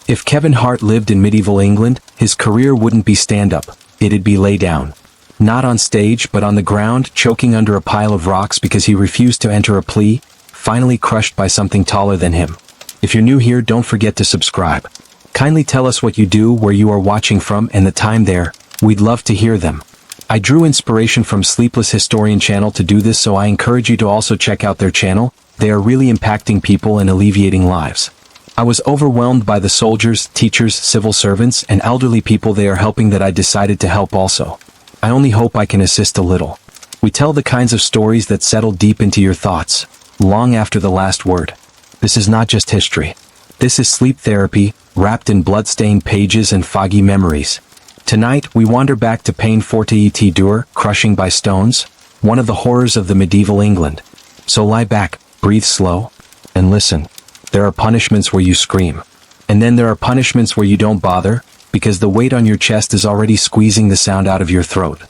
If Kevin Hart lived in medieval England, his career wouldn't be stand-up, it'd be lay down. Not on stage, but on the ground, choking under a pile of rocks because he refused to enter a plea, finally crushed by something taller than him. If you're new here, don't forget to subscribe. Kindly tell us what you do, where you are watching from, and the time there. We'd love to hear them. I drew inspiration from Sleepless Historian channel to do this, so I encourage you to also check out their channel. They are really impacting people and alleviating lives. I was overwhelmed by the soldiers, teachers, civil servants, and elderly people they are helping that I decided to help also. I only hope I can assist a little. We tell the kinds of stories that settle deep into your thoughts, long after the last word. This is not just history. This is sleep therapy, wrapped in blood-stained pages and foggy memories. Tonight, we wander back to Peine Forte et Dure, crushing by stones, one of the horrors of the medieval England. So lie back, breathe slow, and listen. There are punishments where you scream. And then there are punishments where you don't bother, because the weight on your chest is already squeezing the sound out of your throat.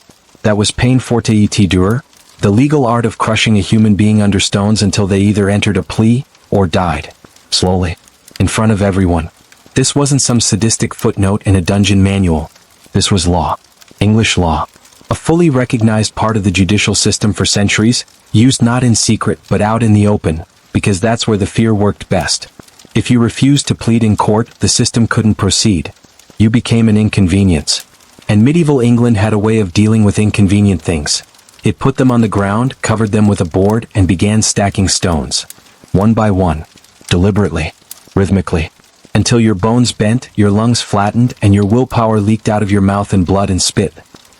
That was Peine Forte et Dure, the legal art of crushing a human being under stones until they either entered a plea or died. Slowly. In front of everyone. This wasn't some sadistic footnote in a dungeon manual. This was law. English law. A fully recognized part of the judicial system for centuries, used not in secret but out in the open, because that's where the fear worked best. If you refused to plead in court, the system couldn't proceed. You became an inconvenience. And medieval England had a way of dealing with inconvenient things. It put them on the ground, covered them with a board, and began stacking stones. One by one. Deliberately. Rhythmically. Until your bones bent, your lungs flattened, and your willpower leaked out of your mouth in blood and spit.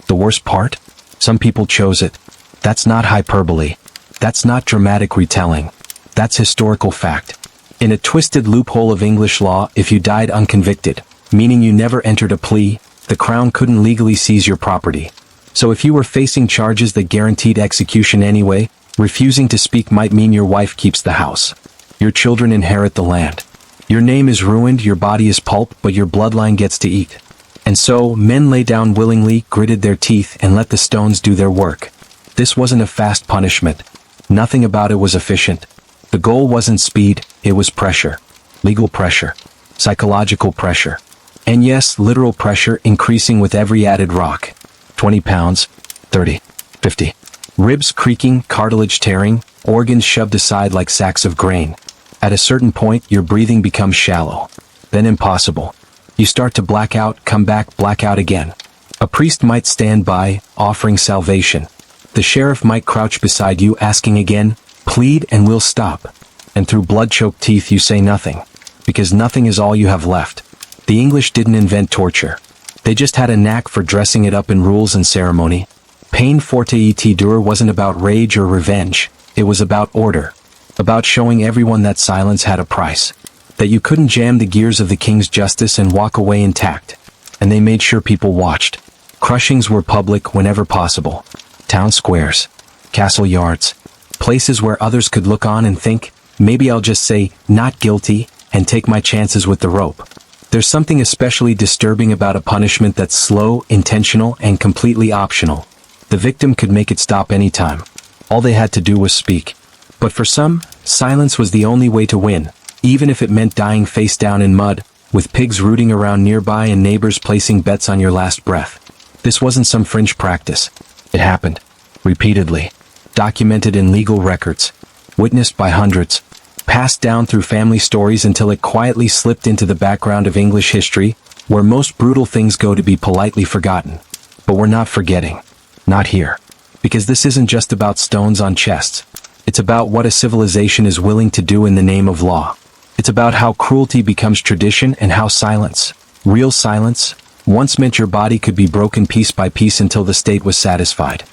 The worst part? Some people chose it. That's not hyperbole. That's not dramatic retelling. That's historical fact. In a twisted loophole of English law, if you died unconvicted, meaning you never entered a plea, the crown couldn't legally seize your property. So if you were facing charges that guaranteed execution anyway, refusing to speak might mean your wife keeps the house. Your children inherit the land. Your name is ruined, your body is pulp, but your bloodline gets to eat. And so, men lay down willingly, gritted their teeth, and let the stones do their work. This wasn't a fast punishment. Nothing about it was efficient. The goal wasn't speed, it was pressure. Legal pressure. Psychological pressure. And yes, literal pressure, increasing with every added rock. 20 pounds, 30, 50. Ribs creaking, cartilage tearing, organs shoved aside like sacks of grain. At a certain point, your breathing becomes shallow. Then impossible. You start to black out, come back, black out again. A priest might stand by, offering salvation. The sheriff might crouch beside you, asking again, plead and we'll stop. And through blood-choked teeth you say nothing. Because nothing is all you have left. The English didn't invent torture. They just had a knack for dressing it up in rules and ceremony. Peine Forte et Dure wasn't about rage or revenge. It was about order. About showing everyone that silence had a price. That you couldn't jam the gears of the king's justice and walk away intact. And they made sure people watched. Crushings were public whenever possible. Town squares. Castle yards. Places where others could look on and think, maybe I'll just say, not guilty, and take my chances with the rope. There's something especially disturbing about a punishment that's slow, intentional, and completely optional. The victim could make it stop anytime. All they had to do was speak. But for some, silence was the only way to win, even if it meant dying face down in mud, with pigs rooting around nearby and neighbors placing bets on your last breath. This wasn't some fringe practice. It happened. Repeatedly. Documented in legal records. Witnessed by hundreds. Passed down through family stories until it quietly slipped into the background of English history, where most brutal things go to be politely forgotten. But we're not forgetting. Not here. Because this isn't just about stones on chests. It's about what a civilization is willing to do in the name of law. It's about how cruelty becomes tradition and how silence, real silence, once meant your body could be broken piece by piece until the state was satisfied.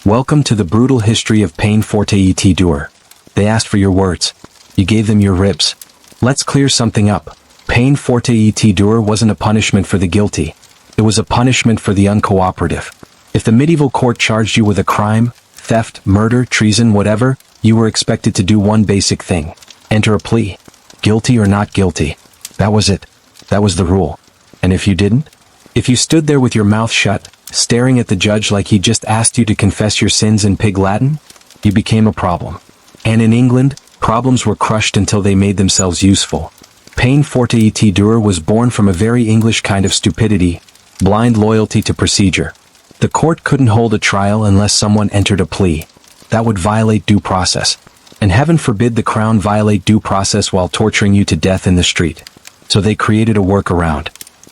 Welcome to the brutal history of Peine Forte et Dure. They asked for your words. You gave them your ribs. Let's clear something up. Peine Forte et Dure wasn't a punishment for the guilty. It was a punishment for the uncooperative. If the medieval court charged you with a crime, theft, murder, treason, whatever, you were expected to do one basic thing. Enter a plea. Guilty or not guilty. That was it. That was the rule. And if you didn't? If you stood there with your mouth shut, staring at the judge like he just asked you to confess your sins in pig Latin, you became a problem. And in England, problems were crushed until they made themselves useful. Peine Forte Dure was born from a very English kind of stupidity, blind loyalty to procedure. The court couldn't hold a trial unless someone entered a plea. That would violate due process. And heaven forbid the crown violate due process while torturing you to death in the street. So they created a workaround.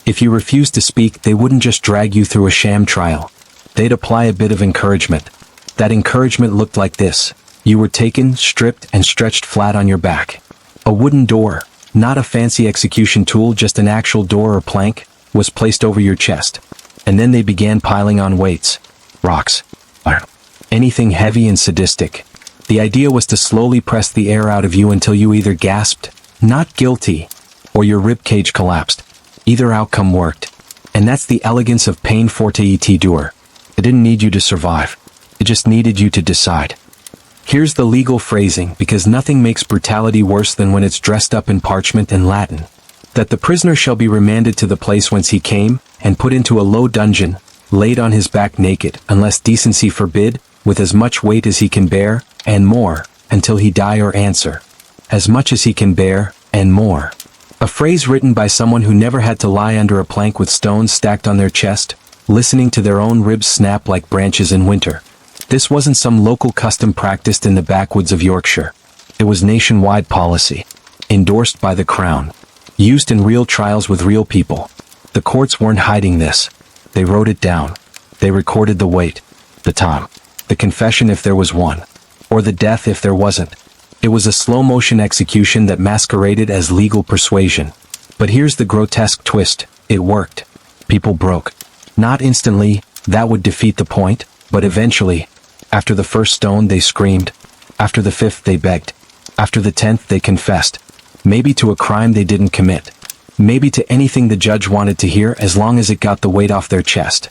If you refused to speak, they wouldn't just drag you through a sham trial. They'd apply a bit of encouragement. That encouragement looked like this. You were taken, stripped, and stretched flat on your back. A wooden door, not a fancy execution tool, just an actual door or plank, was placed over your chest. And then they began piling on weights, rocks, anything heavy and sadistic. The idea was to slowly press the air out of you until you either gasped, "Not guilty," or your ribcage collapsed. Either outcome worked. And that's the elegance of Peine Forte Dure. It didn't need you to survive. It just needed you to decide. Here's the legal phrasing, because nothing makes brutality worse than when it's dressed up in parchment and Latin. That the prisoner shall be remanded to the place whence he came, and put into a low dungeon, laid on his back naked, unless decency forbid, with as much weight as he can bear, and more, until he die or answer. As much as he can bear, and more. A phrase written by someone who never had to lie under a plank with stones stacked on their chest, listening to their own ribs snap like branches in winter. This wasn't some local custom practiced in the backwoods of Yorkshire. It was nationwide policy. Endorsed by the Crown. Used in real trials with real people. The courts weren't hiding this. They wrote it down. They recorded the weight, the time, the confession if there was one, or the death if there wasn't. It was a slow-motion execution that masqueraded as legal persuasion. But here's the grotesque twist. It worked. People broke. Not instantly, that would defeat the point, but eventually. After the first stone they screamed. After the fifth they begged. After the 10th they confessed. Maybe to a crime they didn't commit. Maybe to anything the judge wanted to hear, as long as it got the weight off their chest.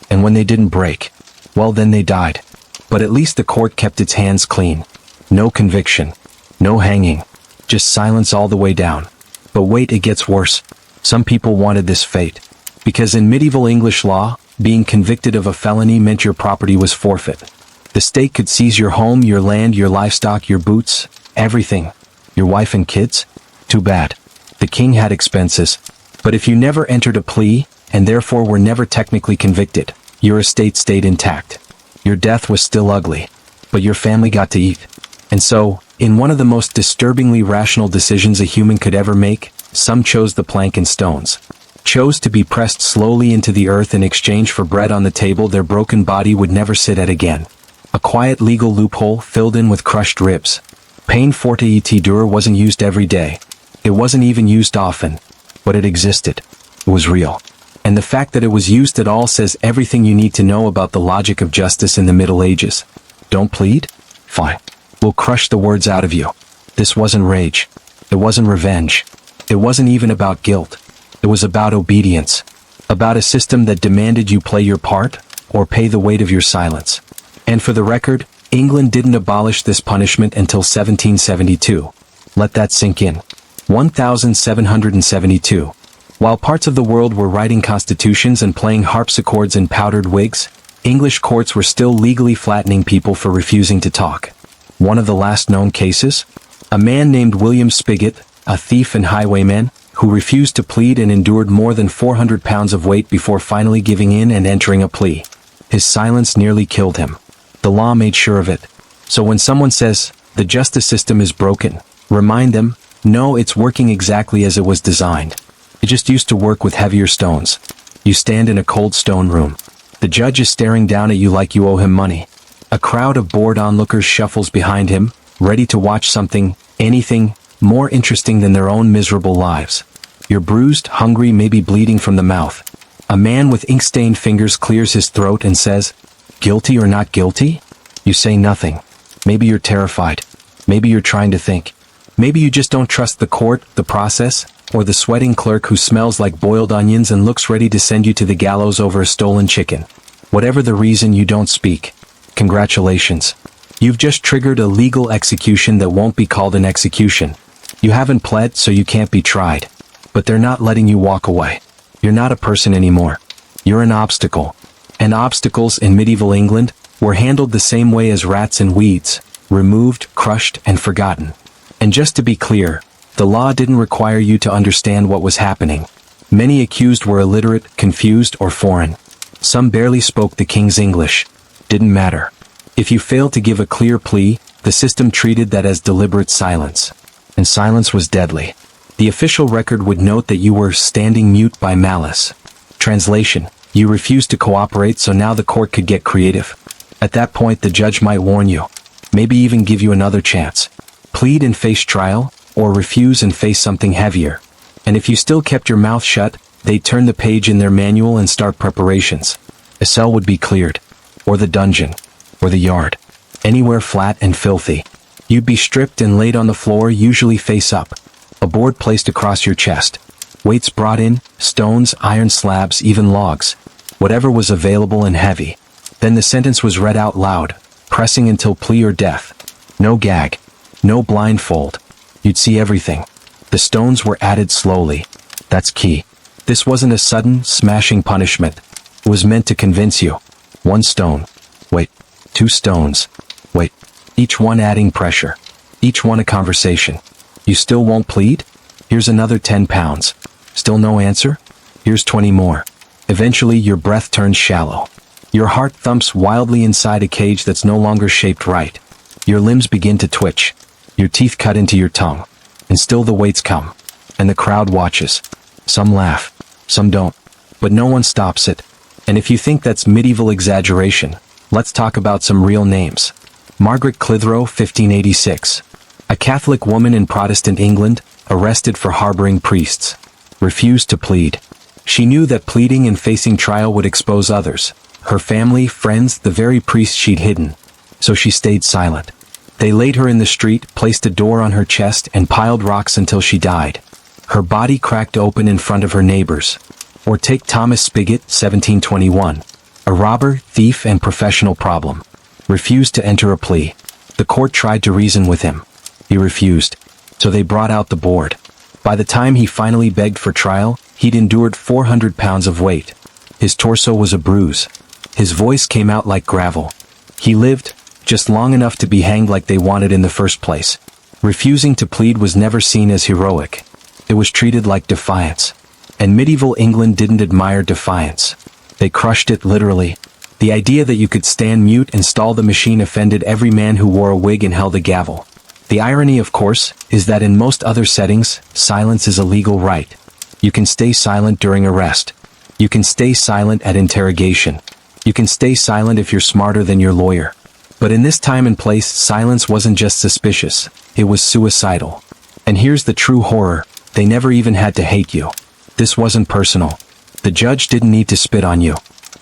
And when they didn't break, well, then they died. But at least the court kept its hands clean. No conviction. No hanging. Just silence all the way down. But wait, it gets worse. Some people wanted this fate. Because in medieval English law, being convicted of a felony meant your property was forfeit. The state could seize your home, your land, your livestock, your boots, everything. Your wife and kids? Too bad. The king had expenses. But if you never entered a plea, and therefore were never technically convicted, your estate stayed intact. Your death was still ugly. But your family got to eat. And so, in one of the most disturbingly rational decisions a human could ever make, some chose the plank and stones. Chose to be pressed slowly into the earth in exchange for bread on the table their broken body would never sit at again. A quiet legal loophole filled in with crushed ribs. Peine Forte Dure wasn't used every day. It wasn't even used often. But it existed. It was real. And the fact that it was used at all says everything you need to know about the logic of justice in the Middle Ages. Don't plead? Fine. We'll crush the words out of you. This wasn't rage. It wasn't revenge. It wasn't even about guilt. It was about obedience. About a system that demanded you play your part, or pay the weight of your silence. And for the record, England didn't abolish this punishment until 1772. Let that sink in. 1772. While parts of the world were writing constitutions and playing harpsichords in powdered wigs, English courts were still legally flattening people for refusing to talk. One of the last known cases? A man named William Spigot, a thief and highwayman, who refused to plead and endured more than 400 pounds of weight before finally giving in and entering a plea. His silence nearly killed him. The law made sure of it. So when someone says, the justice system is broken, remind them, no, it's working exactly as it was designed. It just used to work with heavier stones. You stand in a cold stone room. The judge is staring down at you like you owe him money. A crowd of bored onlookers shuffles behind him, ready to watch something, anything, more interesting than their own miserable lives. You're bruised, hungry, maybe bleeding from the mouth. A man with ink-stained fingers clears his throat and says, guilty or not guilty? You say nothing. Maybe you're terrified. Maybe you're trying to think. Maybe you just don't trust the court, the process, or the sweating clerk who smells like boiled onions and looks ready to send you to the gallows over a stolen chicken. Whatever the reason you don't speak. Congratulations. You've just triggered a legal execution that won't be called an execution. You haven't pled, so you can't be tried. But they're not letting you walk away. You're not a person anymore. You're an obstacle. And obstacles in medieval England were handled the same way as rats and weeds, removed, crushed, and forgotten. And just to be clear, The law didn't require you to understand what was happening. Many accused were illiterate, confused, or foreign. Some barely spoke the king's English. Didn't matter. If you failed to give a clear plea, the system treated that as deliberate silence. And silence was deadly. The official record would note that you were standing mute by malice. Translation: you refused to cooperate, so now the court could get creative. At that point, the judge might warn you. Maybe even give you another chance. Plead and face trial, or refuse and face something heavier. And if you still kept your mouth shut, they'd turn the page in their manual and start preparations. A cell would be cleared. Or the dungeon. Or the yard. Anywhere flat and filthy. You'd be stripped and laid on the floor, usually face up. A board placed across your chest. Weights brought in, stones, iron slabs, even logs. Whatever was available and heavy. Then the sentence was read out loud, pressing until plea or death. No gag. No blindfold. You'd see everything. The stones were added slowly. That's key. This wasn't a sudden, smashing punishment. It was meant to convince you. 1 stone. Wait. 2 stones. Wait. Each one adding pressure. Each one a conversation. You still won't plead? Here's another 10 pounds. Still no answer? Here's 20 more. Eventually your breath turns shallow. Your heart thumps wildly inside a cage that's no longer shaped right. Your limbs begin to twitch. Your teeth cut into your tongue. And still the weights come. And the crowd watches. Some laugh. Some don't. But no one stops it. And if you think that's medieval exaggeration, let's talk about some real names. Margaret Clitheroe, 1586. A Catholic woman in Protestant England, arrested for harboring priests. Refused to plead. She knew that pleading and facing trial would expose others. Her family, friends, the very priests she'd hidden. So she stayed silent. They laid her in the street, placed a door on her chest, and piled rocks until she died. Her body cracked open in front of her neighbors. Or take Thomas Spigot, 1721. A robber, thief, and professional problem. Refused to enter a plea. The court tried to reason with him. He refused. So they brought out the board. By the time he finally begged for trial, he'd endured 400 pounds of weight. His torso was a bruise. His voice came out like gravel. He lived, just long enough to be hanged like they wanted in the first place. Refusing to plead was never seen as heroic. It was treated like defiance. And medieval England didn't admire defiance. They crushed it literally. The idea that you could stand mute and stall the machine offended every man who wore a wig and held a gavel. The irony, of course, is that in most other settings, silence is a legal right. You can stay silent during arrest. You can stay silent at interrogation. You can stay silent if you're smarter than your lawyer. But in this time and place, silence wasn't just suspicious, it was suicidal. And here's the true horror, they never even had to hate you. This wasn't personal. The judge didn't need to spit on you.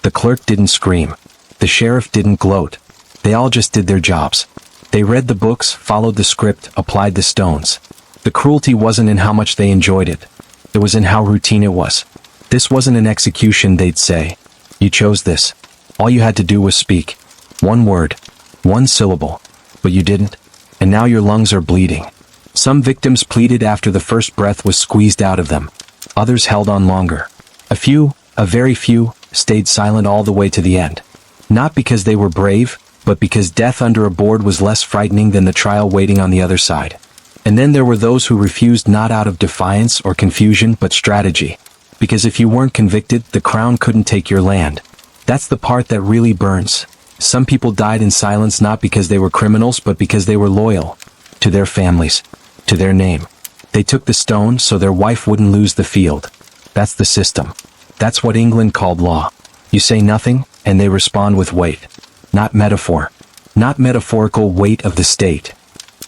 The clerk didn't scream. The sheriff didn't gloat. They all just did their jobs. They read the books, followed the script, applied the stones. The cruelty wasn't in how much they enjoyed it. It was in how routine it was. This wasn't an execution, they'd say. You chose this. All you had to do was speak. 1 word. 1 syllable. But you didn't. And now your lungs are bleeding. Some victims pleaded after the first breath was squeezed out of them. Others held on longer. A few, a very few, stayed silent all the way to the end. Not because they were brave, but because death under a board was less frightening than the trial waiting on the other side. And then there were those who refused not out of defiance or confusion but strategy. Because if you weren't convicted, the crown couldn't take your land. That's the part that really burns. Some people died in silence not because they were criminals but because they were loyal. To their families. To their name. They took the stone so their wife wouldn't lose the field. That's the system. That's what England called law. You say nothing, and they respond with weight. Not metaphor. Not metaphorical weight of the state.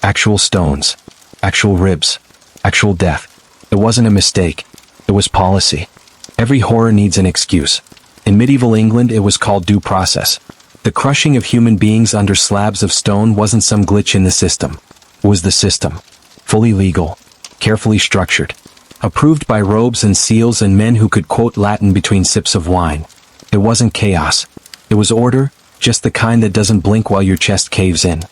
Actual stones. Actual ribs. Actual death. It wasn't a mistake. It was policy. Every horror needs an excuse. In medieval England it was called due process. The crushing of human beings under slabs of stone wasn't some glitch in the system. It was the system. Fully legal. Carefully structured. Approved by robes and seals and men who could quote Latin between sips of wine. It wasn't chaos. It was order, just the kind that doesn't blink while your chest caves in.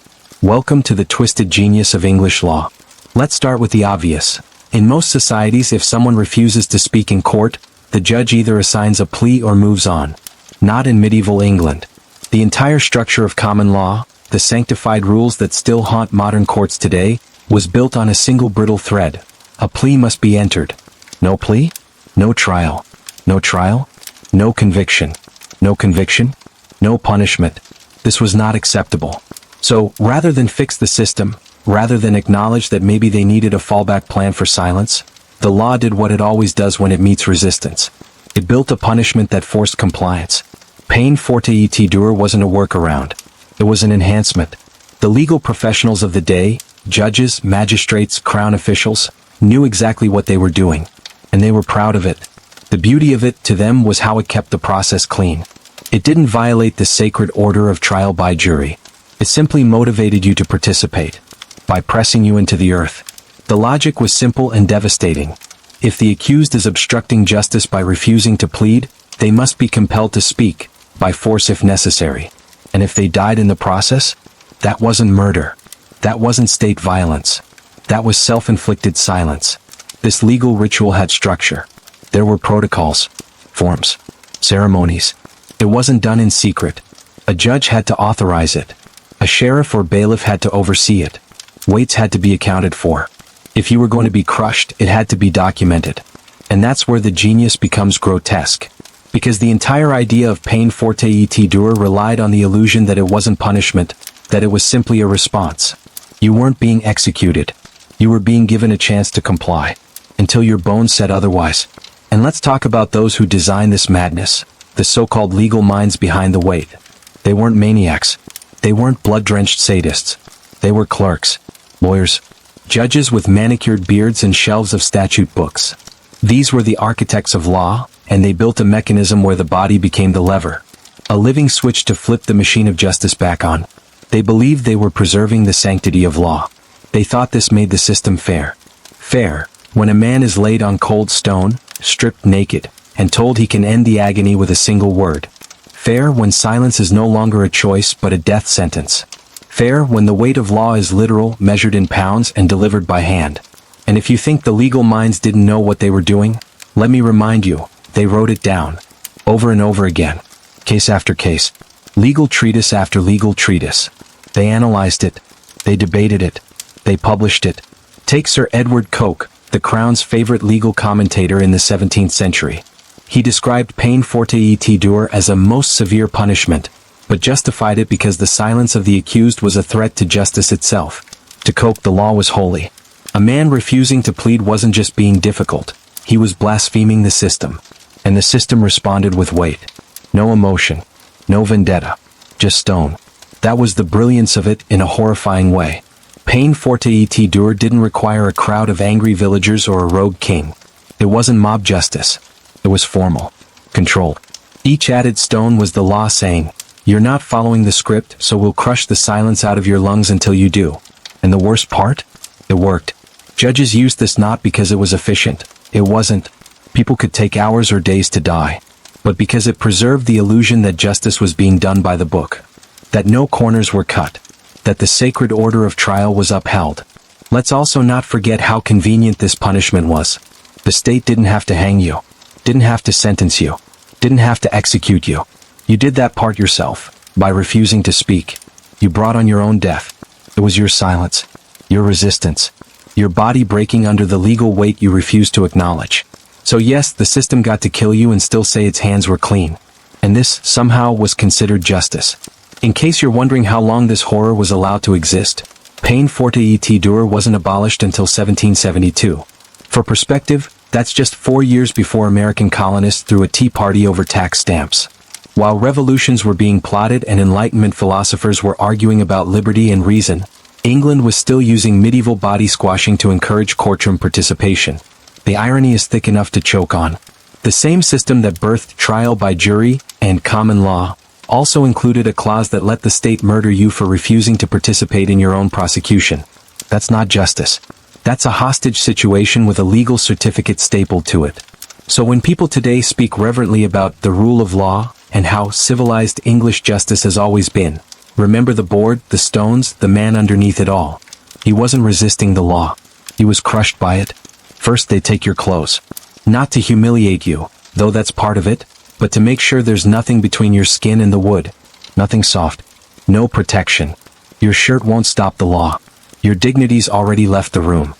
Welcome to the twisted genius of English law. Let's start with the obvious. In most societies, if someone refuses to speak in court, the judge either assigns a plea or moves on. Not in medieval England. The entire structure of common law, the sanctified rules that still haunt modern courts today, was built on a single brittle thread. A plea must be entered. No plea? No trial. No trial? No conviction. No conviction? No punishment. This was not acceptable. So, rather than fix the system, rather than acknowledge that maybe they needed a fallback plan for silence, the law did what it always does when it meets resistance. It built a punishment that forced compliance. Peine Forte et Dure wasn't a workaround. It was an enhancement. The legal professionals of the day, judges, magistrates, crown officials, knew exactly what they were doing. And they were proud of it. The beauty of it to them was how it kept the process clean. It didn't violate the sacred order of trial by jury. It simply motivated you to participate, by pressing you into the earth. The logic was simple and devastating. If the accused is obstructing justice by refusing to plead, they must be compelled to speak, by force if necessary. And if they died in the process, that wasn't murder. That wasn't state violence. That was self-inflicted silence. This legal ritual had structure. There were protocols, forms, ceremonies. It wasn't done in secret. A judge had to authorize it. A sheriff or bailiff had to oversee it. Weights had to be accounted for. If you were going to be crushed, it had to be documented. And that's where the genius becomes grotesque. Because the entire idea of Peine Forte et Dure relied on the illusion that it wasn't punishment, that it was simply a response. You weren't being executed. You were being given a chance to comply. Until your bones said otherwise. And let's talk about those who designed this madness, the so-called legal minds behind the weight. They weren't maniacs. They weren't blood-drenched sadists. They were clerks, lawyers, judges with manicured beards and shelves of statute books. These were the architects of law, and they built a mechanism where the body became the lever. A living switch to flip the machine of justice back on. They believed they were preserving the sanctity of law. They thought this made the system fair. Fair, when a man is laid on cold stone, stripped naked, and told he can end the agony with a single word. Fair when silence is no longer a choice but a death sentence. Fair when the weight of law is literal, measured in pounds and delivered by hand. And if you think the legal minds didn't know what they were doing, let me remind you, they wrote it down. Over and over again. Case after case. Legal treatise after legal treatise. They analyzed it. They debated it. They published it. Take Sir Edward Coke, the Crown's favorite legal commentator in the 17th century. He described Peine Forte et Dure as a most severe punishment, but justified it because the silence of the accused was a threat to justice itself. To Coke, the law was holy. A man refusing to plead wasn't just being difficult. He was blaspheming the system. And the system responded with weight. No emotion. No vendetta. Just stone. That was the brilliance of it in a horrifying way. Peine Forte et Dure didn't require a crowd of angry villagers or a rogue king. It wasn't mob justice. It was formal. Controlled. Each added stone was the law saying, "You're not following the script, so we'll crush the silence out of your lungs until you do." And the worst part? It worked. Judges used this not because it was efficient. It wasn't. People could take hours or days to die. But because it preserved the illusion that justice was being done by the book. That no corners were cut. That the sacred order of trial was upheld. Let's also not forget how convenient this punishment was. The state didn't have to hang you. Didn't have to sentence you. Didn't have to execute you. You did that part yourself, by refusing to speak. You brought on your own death. It was your silence. Your resistance. Your body breaking under the legal weight you refused to acknowledge. So yes, the system got to kill you and still say its hands were clean. And this, somehow, was considered justice. In case you're wondering how long this horror was allowed to exist, Peine Forte et Dure wasn't abolished until 1772. For perspective, that's just 4 years before American colonists threw a tea party over tax stamps. While revolutions were being plotted and Enlightenment philosophers were arguing about liberty and reason, England was still using medieval body squashing to encourage courtroom participation. The irony is thick enough to choke on. The same system that birthed trial by jury and common law also included a clause that let the state murder you for refusing to participate in your own prosecution. That's not justice. That's a hostage situation with a legal certificate stapled to it. So when people today speak reverently about the rule of law and how civilized English justice has always been, remember the board, the stones, the man underneath it all. He wasn't resisting the law. He was crushed by it. First they take your clothes. Not to humiliate you, though that's part of it, but to make sure there's nothing between your skin and the wood. Nothing soft. No protection. Your shirt won't stop the law. Your dignity's already left the room.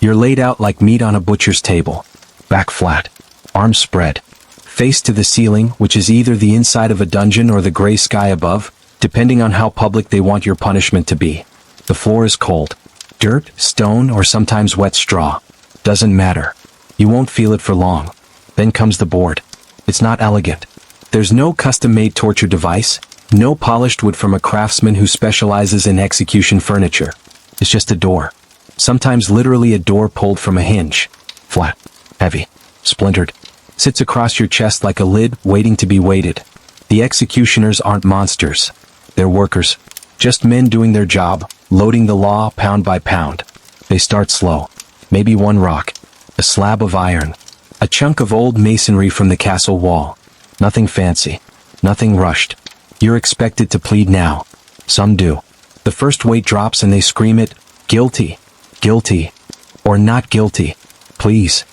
You're laid out like meat on a butcher's table. Back flat. Arms spread. Face to the ceiling, which is either the inside of a dungeon or the gray sky above, depending on how public they want your punishment to be. The floor is cold. Dirt, stone, or sometimes wet straw. Doesn't matter. You won't feel it for long. Then comes the board. It's not elegant. There's no custom-made torture device, no polished wood from a craftsman who specializes in execution furniture. It's just a door. Sometimes literally a door pulled from a hinge. Flat. Heavy. Splintered. Sits across your chest like a lid waiting to be weighted. The executioners aren't monsters. They're workers. Just men doing their job, loading the law pound by pound. They start slow. Maybe one rock. A slab of iron. A chunk of old masonry from the castle wall. Nothing fancy. Nothing rushed. You're expected to plead now. Some do. The first weight drops and they scream it, guilty, guilty, or not guilty, please.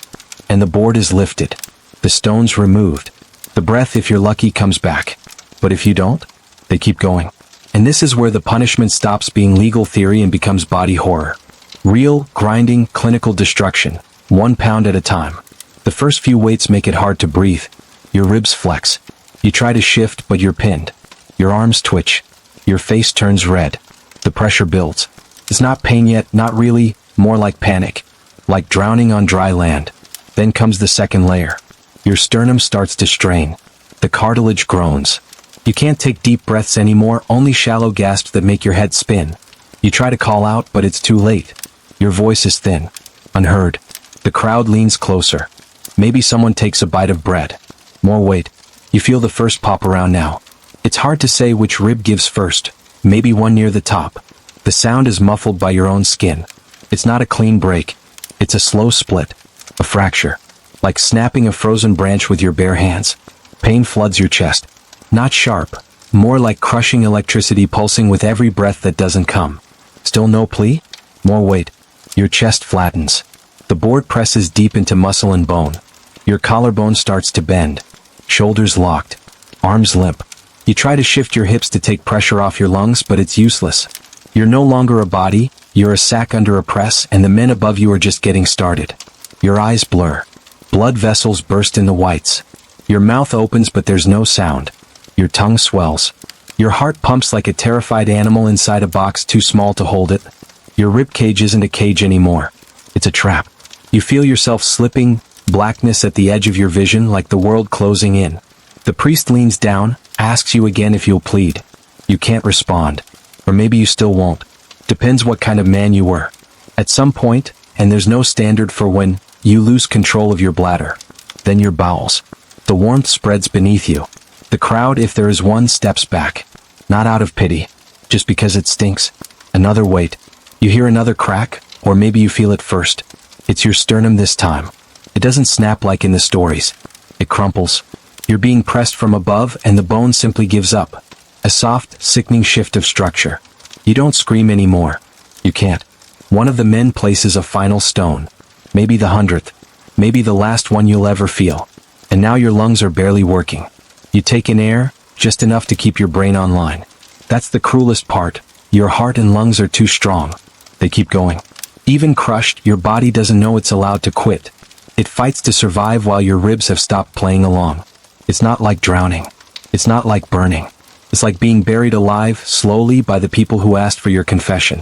And the board is lifted. The stone's removed. The breath, if you're lucky, comes back. But if you don't, they keep going. And this is where the punishment stops being legal theory and becomes body horror. Real, grinding, clinical destruction. 1 pound at a time. The first few weights make it hard to breathe. Your ribs flex. You try to shift, but you're pinned. Your arms twitch. Your face turns red. The pressure builds. It's not pain yet, not really, more like panic. Like drowning on dry land. Then comes the second layer. Your sternum starts to strain. The cartilage groans. You can't take deep breaths anymore, only shallow gasps that make your head spin. You try to call out, but it's too late. Your voice is thin. Unheard. The crowd leans closer. Maybe someone takes a bite of bread. More weight. You feel the first pop around now. It's hard to say which rib gives first. Maybe one near the top. The sound is muffled by your own skin. It's not a clean break. It's a slow split. A fracture. Like snapping a frozen branch with your bare hands. Pain floods your chest. Not sharp. More like crushing electricity pulsing with every breath that doesn't come. Still no plea? More weight. Your chest flattens. The board presses deep into muscle and bone. Your collarbone starts to bend. Shoulders locked. Arms limp. You try to shift your hips to take pressure off your lungs, but it's useless. You're no longer a body, you're a sack under a press, and the men above you are just getting started. Your eyes blur. Blood vessels burst in the whites. Your mouth opens, but there's no sound. Your tongue swells. Your heart pumps like a terrified animal inside a box too small to hold it. Your ribcage isn't a cage anymore. It's a trap. You feel yourself slipping, blackness at the edge of your vision like the world closing in. The priest leans down, asks you again if you'll plead. You can't respond. Or maybe you still won't. Depends what kind of man you were. At some point, and there's no standard for when, you lose control of your bladder. Then your bowels. The warmth spreads beneath you. The crowd, if there is one, steps back. Not out of pity. Just because it stinks. Another weight. You hear another crack, or maybe you feel it first. It's your sternum this time. It doesn't snap like in the stories. It crumples. You're being pressed from above and the bone simply gives up. A soft, sickening shift of structure. You don't scream anymore. You can't. One of the men places a final stone. Maybe the 100th. Maybe the last one you'll ever feel. And now your lungs are barely working. You take in air, just enough to keep your brain online. That's the cruelest part. Your heart and lungs are too strong. They keep going. Even crushed, your body doesn't know it's allowed to quit. It fights to survive while your ribs have stopped playing along. It's not like drowning. It's not like burning. It's like being buried alive, slowly, by the people who asked for your confession.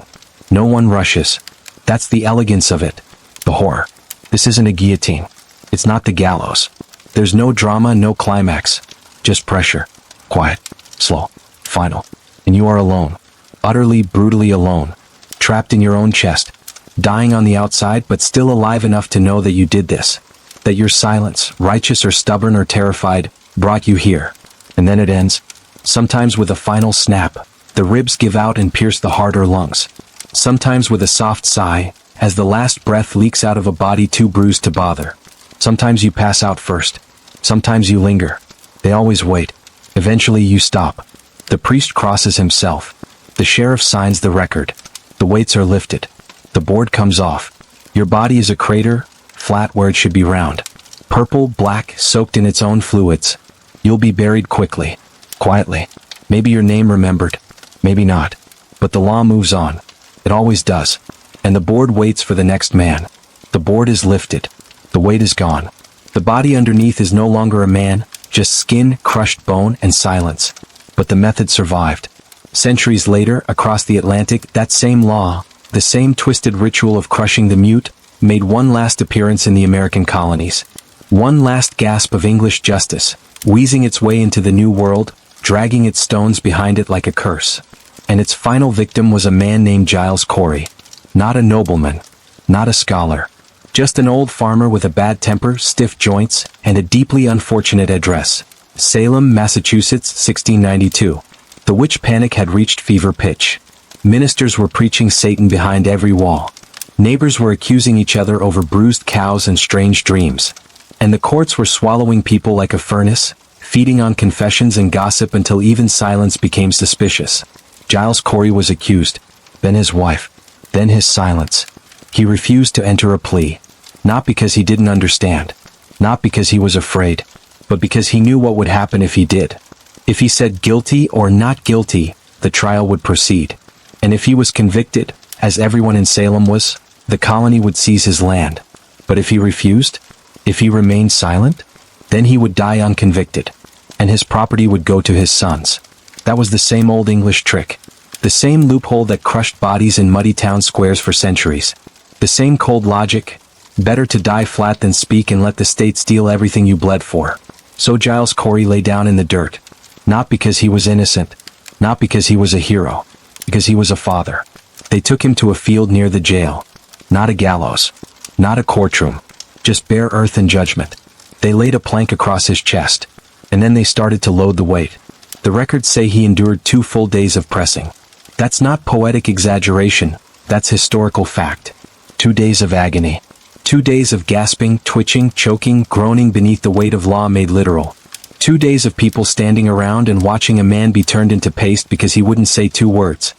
No one rushes. That's the elegance of it. The horror. This isn't a guillotine. It's not the gallows. There's no drama, no climax. Just pressure. Quiet. Slow. Final. And you are alone. Utterly, brutally alone. Trapped in your own chest. Dying on the outside, but still alive enough to know that you did this. That your silence, righteous or stubborn or terrified, brought you here. And then it ends. Sometimes with a final snap. The ribs give out and pierce the heart or lungs. Sometimes with a soft sigh, as the last breath leaks out of a body too bruised to bother. Sometimes you pass out first. Sometimes you linger. They always wait. Eventually you stop. The priest crosses himself. The sheriff signs the record. The weights are lifted. The board comes off. Your body is a crater, flat where it should be round. Purple, black, soaked in its own fluids. You'll be buried quickly. Quietly. Maybe your name remembered. Maybe not. But the law moves on. It always does. And the board waits for the next man. The board is lifted. The weight is gone. The body underneath is no longer a man, just skin, crushed bone, and silence. But the method survived. Centuries later, across the Atlantic, that same law, the same twisted ritual of crushing the mute, made one last appearance in the American colonies. One last gasp of English justice, wheezing its way into the New World, dragging its stones behind it like a curse. And its final victim was a man named Giles Corey. Not a nobleman. Not a scholar. Just an old farmer with a bad temper, stiff joints, and a deeply unfortunate address. Salem, Massachusetts, 1692. The witch panic had reached fever pitch. Ministers were preaching Satan behind every wall. Neighbors were accusing each other over bruised cows and strange dreams. And the courts were swallowing people like a furnace, feeding on confessions and gossip until even silence became suspicious. Giles Corey was accused, then his wife, then his silence. He refused to enter a plea. Not because he didn't understand. Not because he was afraid. But because he knew what would happen if he did. If he said guilty or not guilty, the trial would proceed. And if he was convicted, as everyone in Salem was, the colony would seize his land. But if he refused, if he remained silent, then he would die unconvicted. And his property would go to his sons. That was the same old English trick. The same loophole that crushed bodies in muddy town squares for centuries. The same cold logic. Better to die flat than speak and let the state steal everything you bled for. So Giles Corey lay down in the dirt. Not because he was innocent. Not because he was a hero. Because he was a father. They took him to a field near the jail. Not a gallows. Not a courtroom. Just bare earth and judgment. They laid a plank across his chest. And then they started to load the weight. The records say he endured 2 full days of pressing. That's not poetic exaggeration. That's historical fact. 2 days of agony. 2 days of gasping, twitching, choking, groaning beneath the weight of law made literal. 2 days of people standing around and watching a man be turned into paste because he wouldn't say 2 words.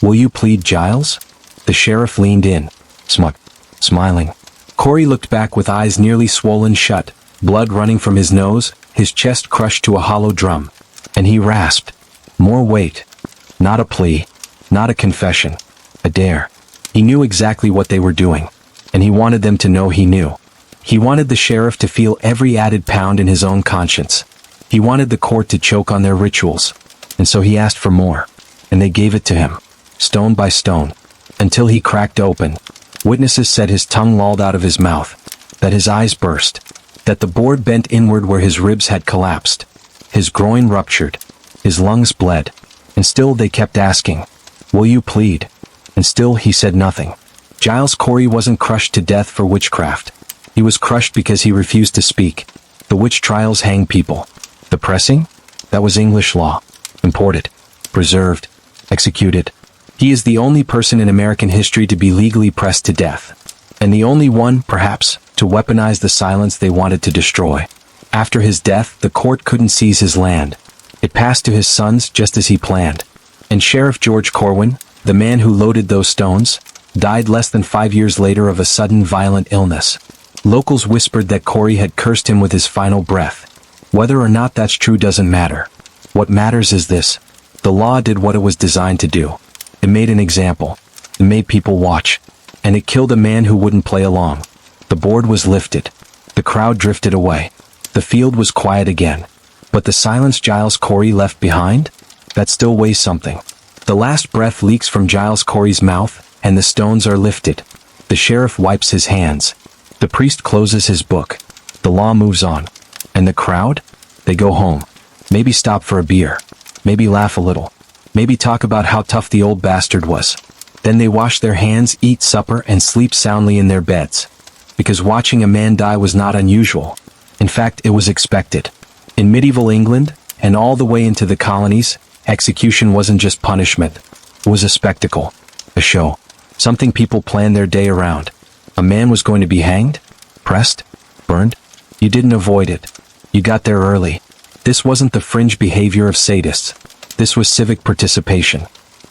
Will you plead, Giles? The sheriff leaned in, smug, smiling. Corey looked back with eyes nearly swollen shut, blood running from his nose, his chest crushed to a hollow drum. And he rasped. More weight. Not a plea. Not a confession. A dare. He knew exactly what they were doing. And he wanted them to know he knew. He wanted the sheriff to feel every added pound in his own conscience. He wanted the court to choke on their rituals. And so he asked for more. And they gave it to him. Stone by stone. Until he cracked open. Witnesses said his tongue lolled out of his mouth. That his eyes burst. That the board bent inward where his ribs had collapsed. His groin ruptured. His lungs bled. And still they kept asking, will you plead? And still he said nothing. Giles Corey wasn't crushed to death for witchcraft. He was crushed because he refused to speak. The witch trials hang people. The pressing? That was English law. Imported. Preserved. Executed. He is the only person in American history to be legally pressed to death. And the only one, perhaps, to weaponize the silence they wanted to destroy. After his death, the court couldn't seize his land. It passed to his sons just as he planned. And Sheriff George Corwin, the man who loaded those stones, died less than 5 years later of a sudden violent illness. Locals whispered that Corey had cursed him with his final breath. Whether or not that's true doesn't matter. What matters is this. The law did what it was designed to do. It made an example. It made people watch. And it killed a man who wouldn't play along. The board was lifted. The crowd drifted away. The field was quiet again. But the silence Giles Corey left behind? That still weighs something. The last breath leaks from Giles Corey's mouth, and the stones are lifted. The sheriff wipes his hands. The priest closes his book. The law moves on. And the crowd? They go home. Maybe stop for a beer. Maybe laugh a little. Maybe talk about how tough the old bastard was. Then they wash their hands, eat supper, and sleep soundly in their beds. Because watching a man die was not unusual. In fact, it was expected. In medieval England, and all the way into the colonies, execution wasn't just punishment. It was a spectacle. A show. Something people planned their day around. A man was going to be hanged? Pressed? Burned? You didn't avoid it. You got there early. This wasn't the fringe behavior of sadists. This was civic participation.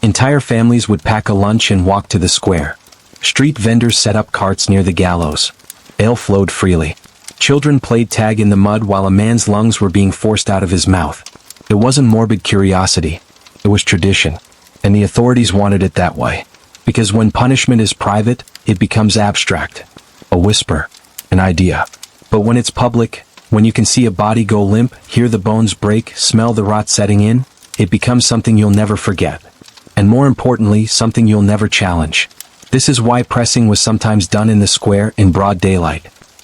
Entire families would pack a lunch and walk to the square. Street vendors set up carts near the gallows. Ale flowed freely. Children played tag in the mud while a man's lungs were being forced out of his mouth. It wasn't morbid curiosity. It was tradition. And the authorities wanted it that way. Because when punishment is private, it becomes abstract. a whisper, an idea. But when it's public, when you can see a body go limp, hear the bones break, smell the rot setting in, it becomes something you'll never forget. And more importantly, something you'll never challenge. This is why pressing was sometimes done in the square in broad daylight.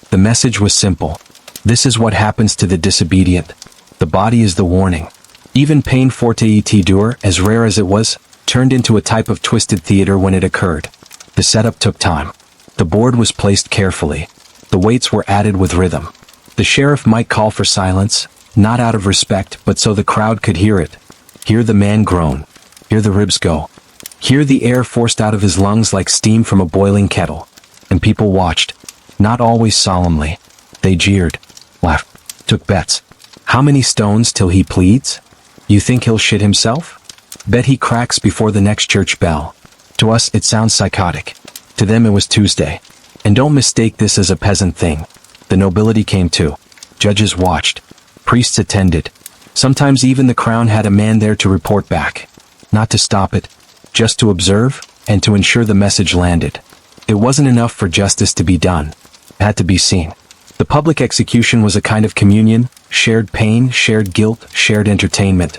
The message was simple. This is what happens to the disobedient. The body is the warning. Even Peine Forte et Dure, as rare as it was, turned into a type of twisted theater when it occurred. The setup took time. The board was placed carefully. The weights were added with rhythm. The sheriff might call for silence, not out of respect, but so the crowd could hear it. Hear the man groan. Hear the ribs go. Hear the air forced out of his lungs like steam from a boiling kettle. And people watched. Not always solemnly. They jeered, laughed, took bets. How many stones till he pleads? You think he'll shit himself? Bet he cracks before the next church bell. To us it sounds psychotic. To them it was Tuesday. And don't mistake this as a peasant thing. The nobility came too. Judges watched. Priests attended. Sometimes even the crown had a man there to report back. Not to stop it, just to observe, and to ensure the message landed. It wasn't enough for justice to be done. It had to be seen. The public execution was a kind of communion, shared pain, shared guilt, shared entertainment.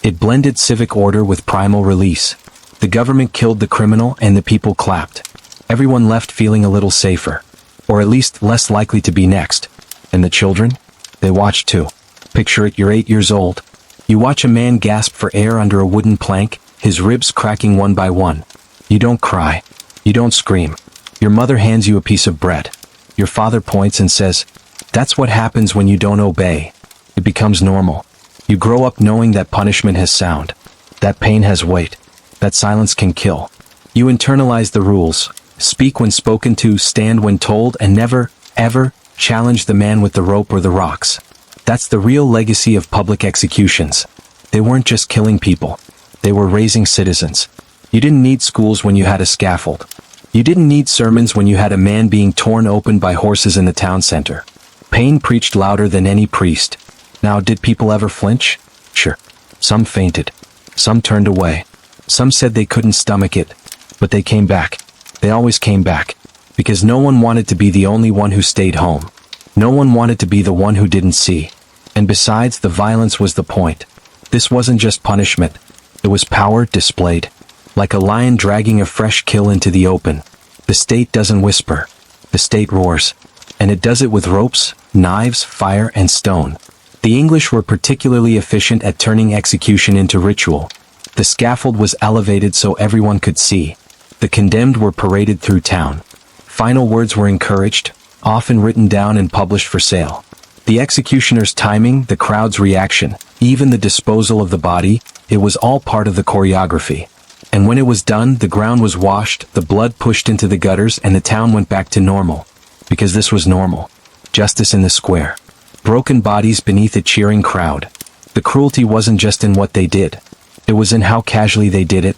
It blended civic order with primal release. The government killed the criminal and the people clapped. Everyone left feeling a little safer. Or at least less likely to be next. And the children? They watched too. Picture it, you're 8 years old. You watch a man gasp for air under a wooden plank, his ribs cracking one by one. You don't cry. You don't scream. Your mother hands you a piece of bread. Your father points and says, "That's what happens when you don't obey." It becomes normal. You grow up knowing that punishment has sound. That pain has weight. That silence can kill. You internalize the rules. Speak when spoken to, stand when told, and never, ever, challenge the man with the rope or the rocks. That's the real legacy of public executions. They weren't just killing people. They were raising citizens. You didn't need schools when you had a scaffold. You didn't need sermons when you had a man being torn open by horses in the town center. Peine preached louder than any priest. Now, did people ever flinch? Sure. Some fainted. Some turned away. Some said they couldn't stomach it. But they came back. They always came back. Because no one wanted to be the only one who stayed home. No one wanted to be the one who didn't see. And besides, the violence was the point. This wasn't just punishment. It was power displayed. Like a lion dragging a fresh kill into the open. The state doesn't whisper. The state roars. And it does it with ropes, knives, fire, and stone. The English were particularly efficient at turning execution into ritual. The scaffold was elevated so everyone could see. The condemned were paraded through town. Final words were encouraged, often written down and published for sale. The executioner's timing, the crowd's reaction, even the disposal of the body, it was all part of the choreography. And when it was done, the ground was washed, the blood pushed into the gutters, and the town went back to normal. Because this was normal. Justice in the square. Broken bodies beneath a cheering crowd. The cruelty wasn't just in what they did. It was in how casually they did it.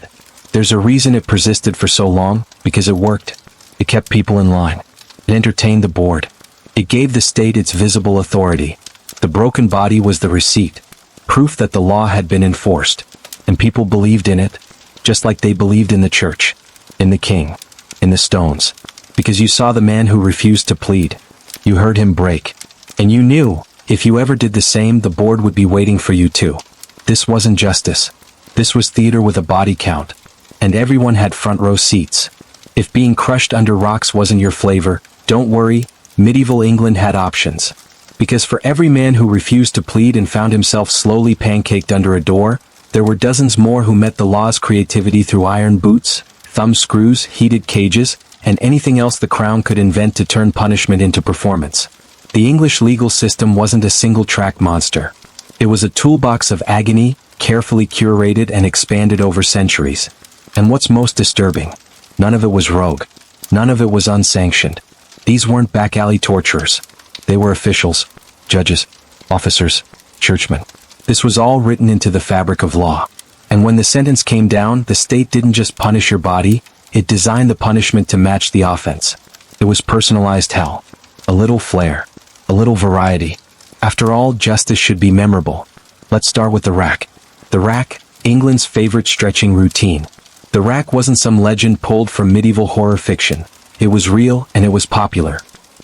There's a reason it persisted for so long, because it worked. It kept people in line. It entertained the board. It gave the state its visible authority. The broken body was the receipt. Proof that the law had been enforced. And people believed in it, just like they believed in the church, in the king, in the stones. Because you saw the man who refused to plead. You heard him break. And you knew, if you ever did the same, the board would be waiting for you too. This wasn't justice. This was theater with a body count. And everyone had front row seats. If being crushed under rocks wasn't your flavor, don't worry, medieval England had options. Because for every man who refused to plead and found himself slowly pancaked under a door, there were dozens more who met the law's creativity through iron boots, thumb screws, heated cages, and anything else the crown could invent to turn punishment into performance. The English legal system wasn't a single-track monster. It was a toolbox of agony, carefully curated and expanded over centuries. And what's most disturbing? None of it was rogue. None of it was unsanctioned. These weren't back-alley torturers. They were officials, judges, officers, churchmen. This was all written into the fabric of law. And when the sentence came down, the state didn't just punish your body, it designed the punishment to match the offense. It was personalized hell. A little flair. A little variety. After all, justice should be memorable. Let's start with the rack. The rack, England's favorite stretching routine. The rack wasn't some legend pulled from medieval horror fiction. It was real and it was popular.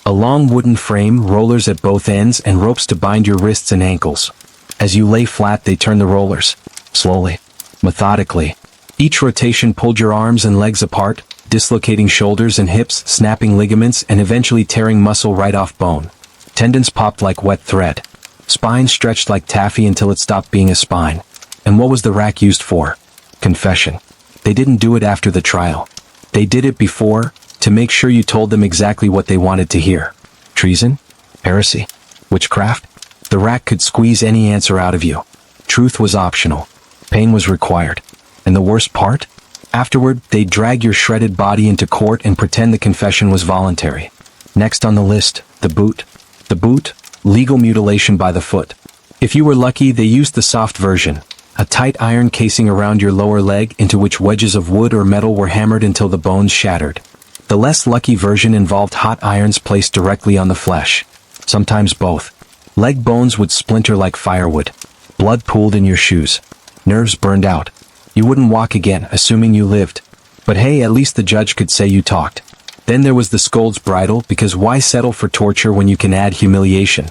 A long wooden frame, rollers at both ends, and ropes to bind your wrists and ankles. As you lay flat, they turn the rollers. Slowly. Methodically. Each rotation pulled your arms and legs apart, dislocating shoulders and hips, snapping ligaments, and eventually tearing muscle right off bone. Tendons popped like wet thread. Spine stretched like taffy until it stopped being a spine. And what was the rack used for? Confession. They didn't do it after the trial. They did it before, to make sure you told them exactly what they wanted to hear. Treason? Heresy? Witchcraft? The rack could squeeze any answer out of you. Truth was optional. Pain was required. And the worst part? Afterward, they'd drag your shredded body into court and pretend the confession was voluntary. Next on the list, the boot. The boot? Legal mutilation by the foot. If you were lucky, they used the soft version. A tight iron casing around your lower leg into which wedges of wood or metal were hammered until the bones shattered. The less lucky version involved hot irons placed directly on the flesh. Sometimes both. Leg bones would splinter like firewood. Blood pooled in your shoes. Nerves burned out. You wouldn't walk again, assuming you lived. But hey, at least the judge could say you talked. Then there was the scold's bridle, because why settle for torture when you can add humiliation?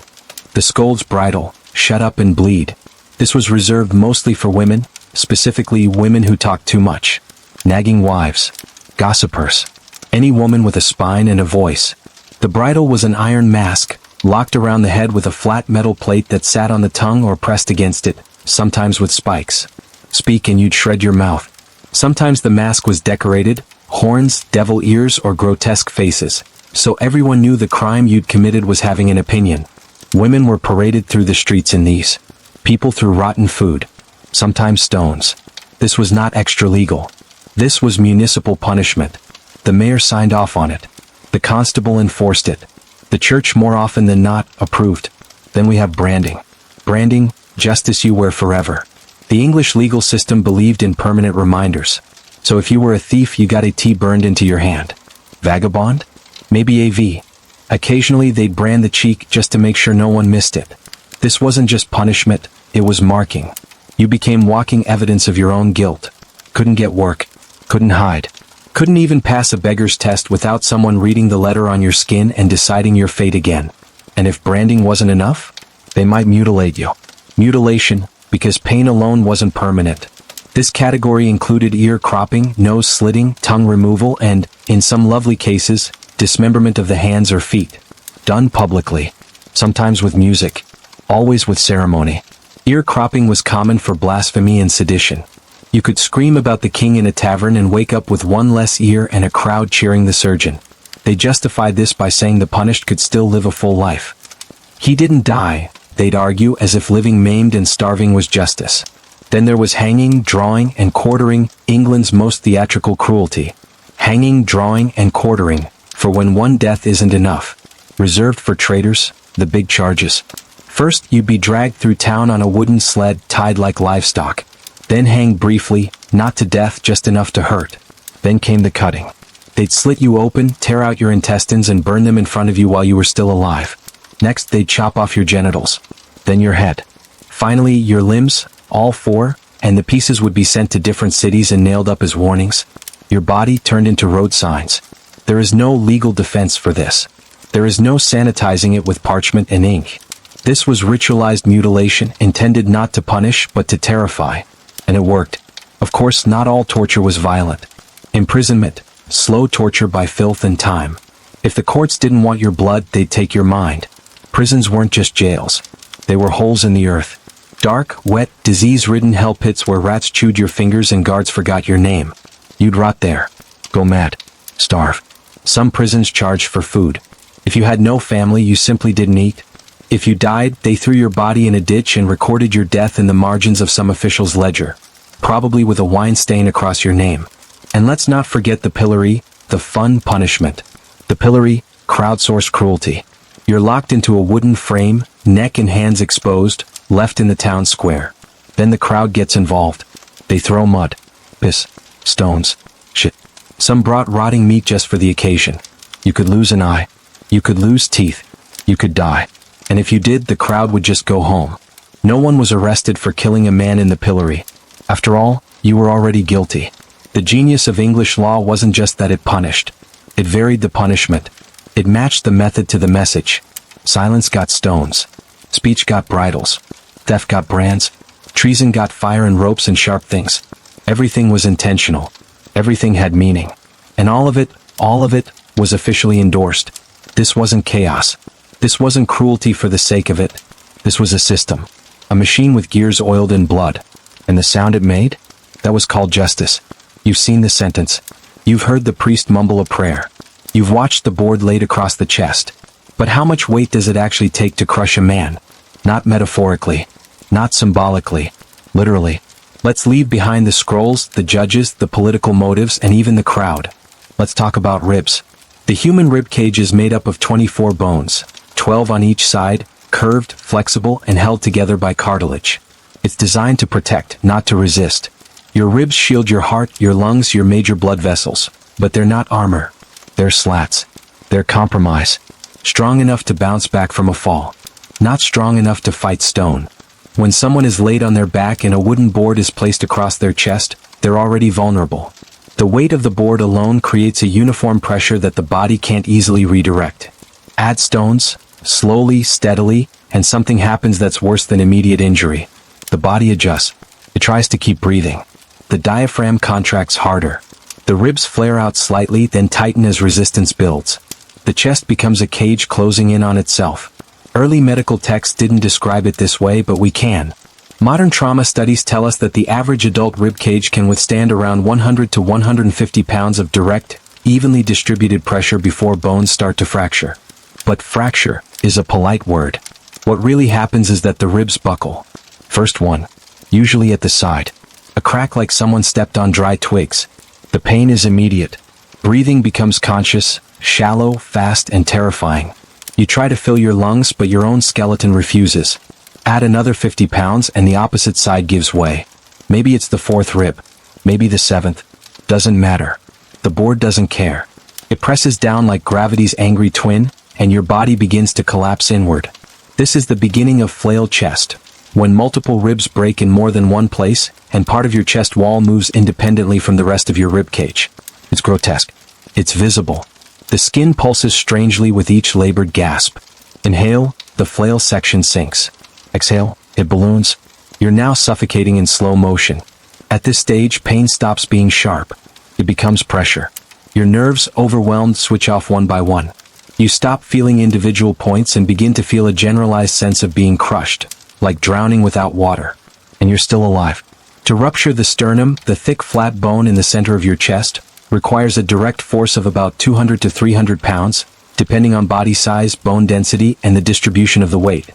The scold's bridle, shut up and bleed. This was reserved mostly for women, specifically women who talked too much. Nagging wives. Gossipers. Any woman with a spine and a voice. The bridle was an iron mask, locked around the head with a flat metal plate that sat on the tongue or pressed against it, sometimes with spikes. Speak and you'd shred your mouth. Sometimes the mask was decorated, horns, devil ears, or grotesque faces, so everyone knew the crime you'd committed was having an opinion. Women were paraded through the streets in these. People threw rotten food. Sometimes stones. This was not extra-legal. This was municipal punishment. The mayor signed off on it. The constable enforced it. The church, more often than not, approved. Then we have branding. Branding, justice you wear forever. The English legal system believed in permanent reminders. So if you were a thief, you got a T burned into your hand. Vagabond? Maybe a V. Occasionally they'd brand the cheek just to make sure no one missed it. This wasn't just punishment, it was marking. You became walking evidence of your own guilt. Couldn't get work. Couldn't hide. Couldn't even pass a beggar's test without someone reading the letter on your skin and deciding your fate again. And if branding wasn't enough, they might mutilate you. Mutilation, because pain alone wasn't permanent. This category included ear cropping, nose slitting, tongue removal, and, in some lovely cases, dismemberment of the hands or feet. Done publicly. Sometimes with music. Always with ceremony. Ear cropping was common for blasphemy and sedition. You could scream about the king in a tavern and wake up with one less ear and a crowd cheering the surgeon. They justified this by saying the punished could still live a full life. He didn't die, they'd argue, as if living maimed and starving was justice. Then there was hanging, drawing, and quartering, England's most theatrical cruelty. Hanging, drawing, and quartering, for when one death isn't enough. Reserved for traitors, the big charges. First, you'd be dragged through town on a wooden sled tied like livestock. Then hang briefly, not to death, just enough to hurt. Then came the cutting. They'd slit you open, tear out your intestines, and burn them in front of you while you were still alive. Next, they'd chop off your genitals. Then your head. Finally, your limbs, all four, and the pieces would be sent to different cities and nailed up as warnings. Your body turned into road signs. There is no legal defense for this. There is no sanitizing it with parchment and ink. This was ritualized mutilation, intended not to punish but to terrify. And it worked. Of course, not all torture was violent. Imprisonment, slow torture by filth and time. If the courts didn't want your blood, they'd take your mind. Prisons weren't just jails. They were holes in the earth. Dark, wet, disease-ridden hell pits where rats chewed your fingers and guards forgot your name. You'd rot there. Go mad. Starve. Some prisons charged for food. If you had no family, you simply didn't eat. If you died, they threw your body in a ditch and recorded your death in the margins of some official's ledger, probably with a wine stain across your name. And let's not forget the pillory, the fun punishment. The pillory, crowdsourced cruelty. You're locked into a wooden frame, neck and hands exposed, left in the town square. Then the crowd gets involved. They throw mud, piss, stones, shit. Some brought rotting meat just for the occasion. You could lose an eye. You could lose teeth. You could die. And if you did, the crowd would just go home. No one was arrested for killing a man in the pillory. After all, you were already guilty. The genius of English law wasn't just that it punished. It varied the punishment. It matched the method to the message. Silence got stones. Speech got bridles. Theft got brands. Treason got fire and ropes and sharp things. Everything was intentional. Everything had meaning. And all of it, was officially endorsed. This wasn't chaos. This wasn't cruelty for the sake of it. This was a system. A machine with gears oiled in blood. And the sound it made? That was called justice. You've seen the sentence. You've heard the priest mumble a prayer. You've watched the board laid across the chest. But how much weight does it actually take to crush a man? Not metaphorically. Not symbolically. Literally. Let's leave behind the scrolls, the judges, the political motives, and even the crowd. Let's talk about ribs. The human rib cage is made up of 24 bones, 12 on each side, curved, flexible, and held together by cartilage. It's designed to protect, not to resist. Your ribs shield your heart, your lungs, your major blood vessels. But they're not armor. They're slats. They're compromise. Strong enough to bounce back from a fall. Not strong enough to fight stone. When someone is laid on their back and a wooden board is placed across their chest, they're already vulnerable. The weight of the board alone creates a uniform pressure that the body can't easily redirect. Add stones, slowly, steadily, and something happens that's worse than immediate injury. The body adjusts. It tries to keep breathing. The diaphragm contracts harder. The ribs flare out slightly, then tighten as resistance builds. The chest becomes a cage closing in on itself. Early medical texts didn't describe it this way, but we can. Modern trauma studies tell us that the average adult rib cage can withstand around 100 to 150 pounds of direct, evenly distributed pressure before bones start to fracture. But fracture is a polite word. What really happens is that the ribs buckle. First one, usually at the side. A crack like someone stepped on dry twigs. The pain is immediate. Breathing becomes conscious, shallow, fast, and terrifying. You try to fill your lungs, but your own skeleton refuses. Add another 50 pounds and the opposite side gives way. Maybe it's the fourth rib. Maybe the seventh. Doesn't matter. The board doesn't care. It presses down like gravity's angry twin, and your body begins to collapse inward. This is the beginning of flail chest. When multiple ribs break in more than one place, and part of your chest wall moves independently from the rest of your rib cage. It's grotesque. It's visible. The skin pulses strangely with each labored gasp. Inhale, the flail section sinks. Exhale, it balloons. You're now suffocating in slow motion. At this stage, pain stops being sharp. It becomes pressure. Your nerves, overwhelmed, switch off one by one. You stop feeling individual points and begin to feel a generalized sense of being crushed, like drowning without water. And you're still alive. To rupture the sternum, the thick flat bone in the center of your chest, requires a direct force of about 200 to 300 pounds, depending on body size, bone density, and the distribution of the weight.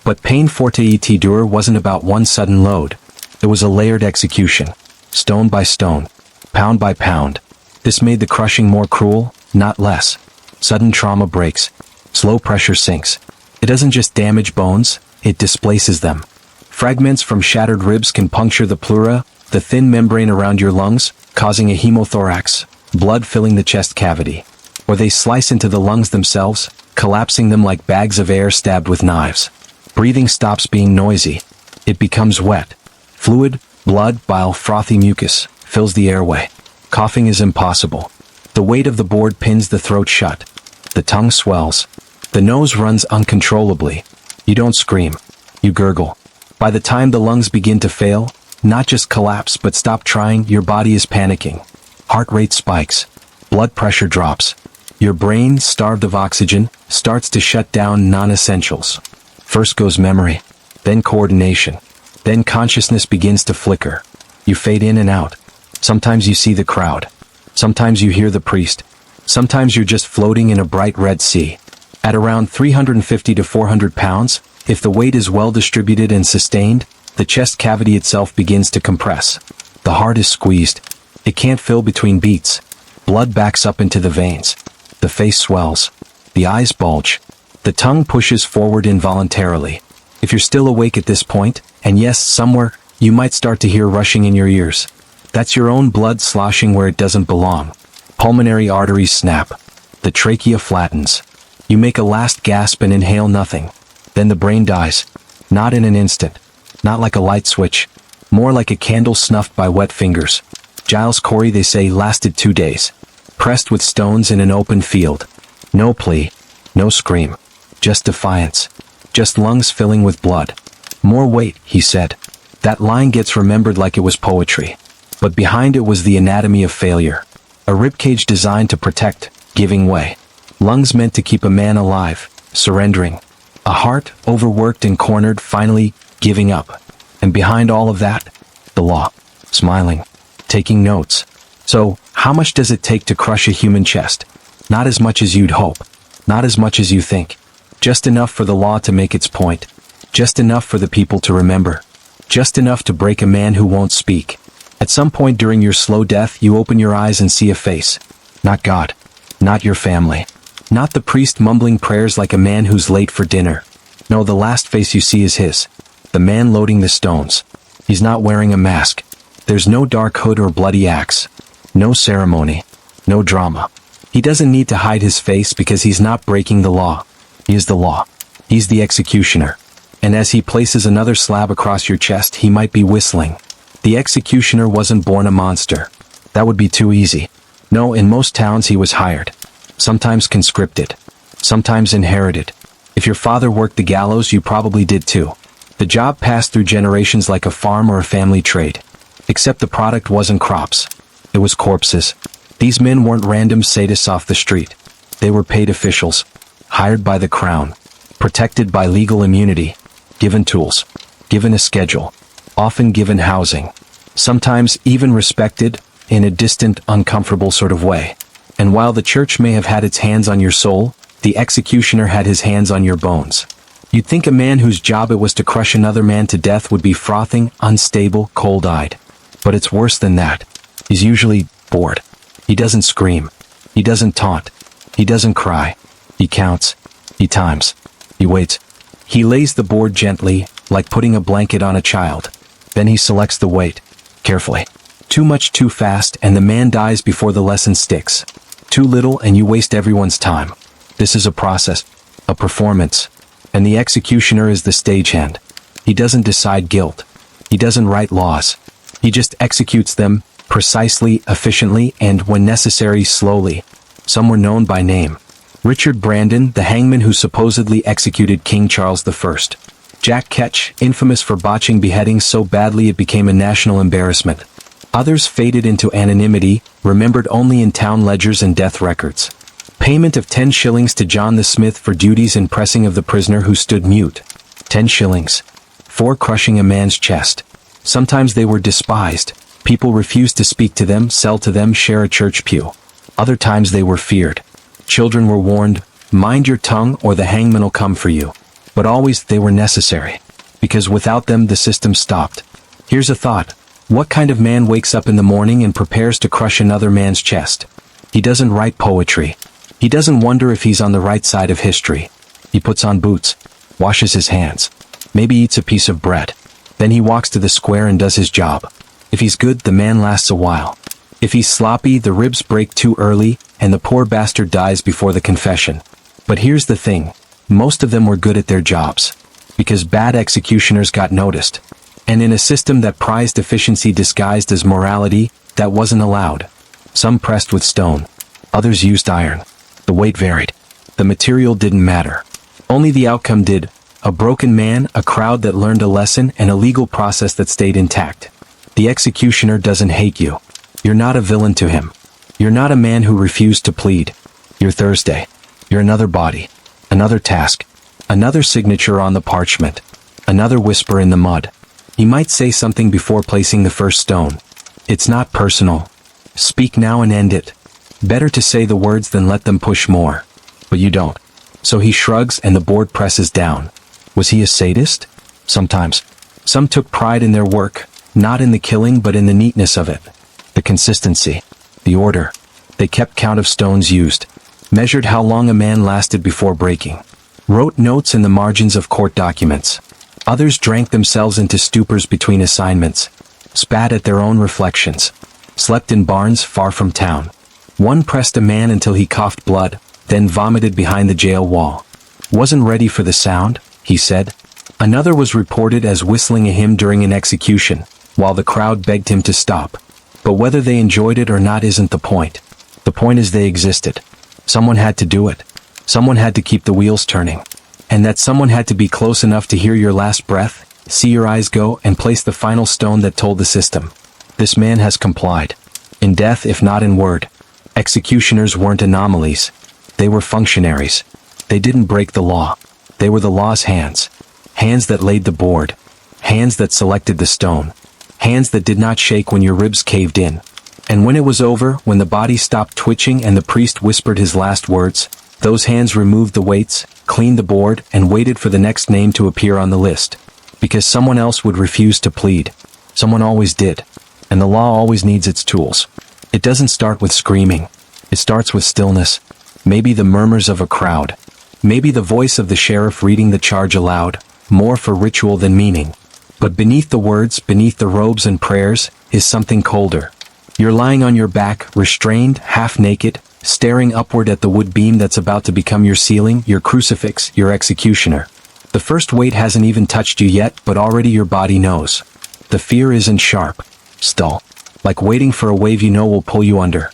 But Peine Forte et Dure wasn't about one sudden load. It was a layered execution. Stone by stone. Pound by pound. This made the crushing more cruel, not less. Sudden trauma breaks. Slow pressure sinks. It doesn't just damage bones, it displaces them. Fragments from shattered ribs can puncture the pleura, the thin membrane around your lungs, causing a hemothorax, blood filling the chest cavity. Or they slice into the lungs themselves, collapsing them like bags of air stabbed with knives. Breathing stops being noisy. It becomes wet. Fluid, blood, bile, frothy mucus fills the airway. Coughing is impossible. The weight of the board pins the throat shut. The tongue swells. The nose runs uncontrollably. You don't scream. You gurgle. By the time the lungs begin to fail, not just collapse but stop trying, your body is panicking. Heart rate spikes. Blood pressure drops. Your brain, starved of oxygen, starts to shut down non-essentials. First goes memory, then coordination, then consciousness begins to flicker. You fade in and out. Sometimes you see the crowd. Sometimes you hear the priest. Sometimes you're just floating in a bright red sea. At around 350 to 400 pounds, if the weight is well distributed and sustained, the chest cavity itself begins to compress. The heart is squeezed. It can't fill between beats. Blood backs up into the veins. The face swells. The eyes bulge. The tongue pushes forward involuntarily. If you're still awake at this point, and yes, somewhere, you might start to hear rushing in your ears. That's your own blood sloshing where it doesn't belong. Pulmonary arteries snap. The trachea flattens. You make a last gasp and inhale nothing. Then the brain dies. Not in an instant. Not like a light switch. More like a candle snuffed by wet fingers. Giles Corey, they say, lasted 2 days. Pressed with stones in an open field. No plea, no scream. Just defiance. Just lungs filling with blood. More weight, he said. That line gets remembered like it was poetry. But behind it was the anatomy of failure. A ribcage designed to protect, giving way. Lungs meant to keep a man alive, surrendering. A heart, overworked and cornered, finally giving up. And behind all of that, the law. Smiling. Taking notes. So, how much does it take to crush a human chest? Not as much as you'd hope. Not as much as you think. Just enough for the law to make its point. Just enough for the people to remember. Just enough to break a man who won't speak. At some point during your slow death, you open your eyes and see a face. Not God. Not your family. Not the priest mumbling prayers like a man who's late for dinner. No, the last face you see is his. The man loading the stones. He's not wearing a mask. There's no dark hood or bloody axe. No ceremony. No drama. He doesn't need to hide his face because he's not breaking the law. He is the law. He's the executioner. And as he places another slab across your chest, he might be whistling. The executioner wasn't born a monster. That would be too easy. No, in most towns he was hired. Sometimes conscripted. Sometimes inherited. If your father worked the gallows, you probably did too. The job passed through generations like a farm or a family trade. Except the product wasn't crops. It was corpses. These men weren't random sadists off the street. They were paid officials. Hired by the crown. Protected by legal immunity. Given tools. Given a schedule. Often given housing. Sometimes even respected, in a distant, uncomfortable sort of way. And while the church may have had its hands on your soul, the executioner had his hands on your bones. You'd think a man whose job it was to crush another man to death would be frothing, unstable, cold-eyed. But it's worse than that. He's usually bored. He doesn't scream. He doesn't taunt. He doesn't cry. He counts. He times. He waits. He lays the board gently, like putting a blanket on a child. Then he selects the weight, carefully. Too much too fast, and the man dies before the lesson sticks. Too little, and you waste everyone's time. This is a process, a performance. And the executioner is the stagehand. He doesn't decide guilt. He doesn't write laws. He just executes them, precisely, efficiently, and, when necessary, slowly. Some were known by name. Richard Brandon, the hangman who supposedly executed King Charles I. Jack Ketch, infamous for botching beheadings so badly it became a national embarrassment. Others faded into anonymity, remembered only in town ledgers and death records. Payment of 10 shillings to John the Smith for duties in pressing of the prisoner who stood mute. 10 shillings. For crushing a man's chest. Sometimes they were despised. People refused to speak to them, sell to them, share a church pew. Other times they were feared. Children were warned, mind your tongue or the hangman will come for you. But always they were necessary. Because without them the system stopped. Here's a thought. What kind of man wakes up in the morning and prepares to crush another man's chest? He doesn't write poetry. He doesn't wonder if he's on the right side of history. He puts on boots, washes his hands, maybe eats a piece of bread. Then he walks to the square and does his job. If he's good, the man lasts a while. If he's sloppy, the ribs break too early, and the poor bastard dies before the confession. But here's the thing. Most of them were good at their jobs. Because bad executioners got noticed. And in a system that prized efficiency disguised as morality, that wasn't allowed. Some pressed with stone. Others used iron. The weight varied. The material didn't matter. Only the outcome did. A broken man, a crowd that learned a lesson, and a legal process that stayed intact. The executioner doesn't hate you. You're not a villain to him. You're not a man who refused to plead. You're Thursday. You're another body. Another task. Another signature on the parchment. Another whisper in the mud. He might say something before placing the first stone. It's not personal. Speak now and end it. Better to say the words than let them push more. But you don't. So he shrugs and the board presses down. Was he a sadist? Sometimes. Some took pride in their work, not in the killing but in the neatness of it. The consistency. The order. They kept count of stones used. Measured how long a man lasted before breaking. Wrote notes in the margins of court documents. Others drank themselves into stupors between assignments. Spat at their own reflections. Slept in barns far from town. One pressed a man until he coughed blood, then vomited behind the jail wall. Wasn't ready for the sound, he said. Another was reported as whistling a hymn during an execution, while the crowd begged him to stop. But whether they enjoyed it or not isn't the point. The point is they existed. Someone had to do it. Someone had to keep the wheels turning. And that someone had to be close enough to hear your last breath, see your eyes go, and place the final stone that told the system. This man has complied. In death, if not in word. Executioners weren't anomalies. They were functionaries. They didn't break the law. They were the law's hands. Hands that laid the board. Hands that selected the stone. Hands that did not shake when your ribs caved in. And when it was over, when the body stopped twitching and the priest whispered his last words, those hands removed the weights, cleaned the board, and waited for the next name to appear on the list. Because someone else would refuse to plead. Someone always did. And the law always needs its tools. It doesn't start with screaming. It starts with stillness. Maybe the murmurs of a crowd. Maybe the voice of the sheriff reading the charge aloud, more for ritual than meaning. But beneath the words, beneath the robes and prayers, is something colder. You're lying on your back, restrained, half naked, staring upward at the wood beam that's about to become your ceiling, your crucifix, your executioner. The first weight hasn't even touched you yet, but already your body knows. The fear isn't sharp. Dull. Like waiting for a wave you know will pull you under.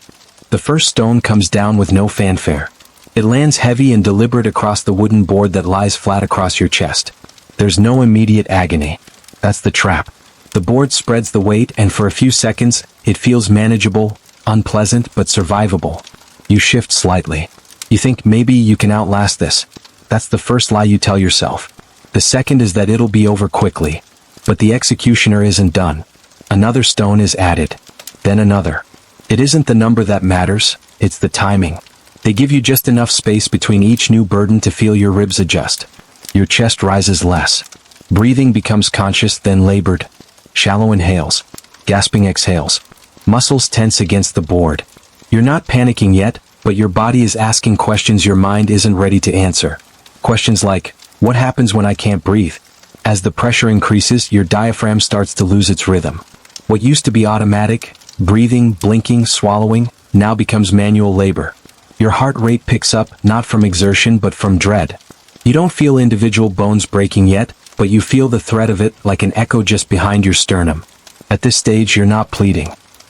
The first stone comes down with no fanfare. It lands heavy and deliberate across the wooden board that lies flat across your chest. There's no immediate agony. That's the trap. The board spreads the weight, and for a few seconds, it feels manageable, unpleasant, but survivable. You shift slightly. You think maybe you can outlast this. That's the first lie you tell yourself. The second is that it'll be over quickly. But the executioner isn't done. Another stone is added. Then another. It isn't the number that matters, it's the timing. They give you just enough space between each new burden to feel your ribs adjust. Your chest rises less. Breathing becomes conscious, then labored. Shallow inhales. Gasping exhales. Muscles tense against the board. You're not panicking yet, but your body is asking questions your mind isn't ready to answer. Questions like, what happens when I can't breathe? As the pressure increases, your diaphragm starts to lose its rhythm. What used to be automatic, breathing, blinking, swallowing, now becomes manual labor. Your heart rate picks up, not from exertion but from dread. You don't feel individual bones breaking yet, but you feel the threat of it like an echo just behind your sternum. At this stage, you're not pleading.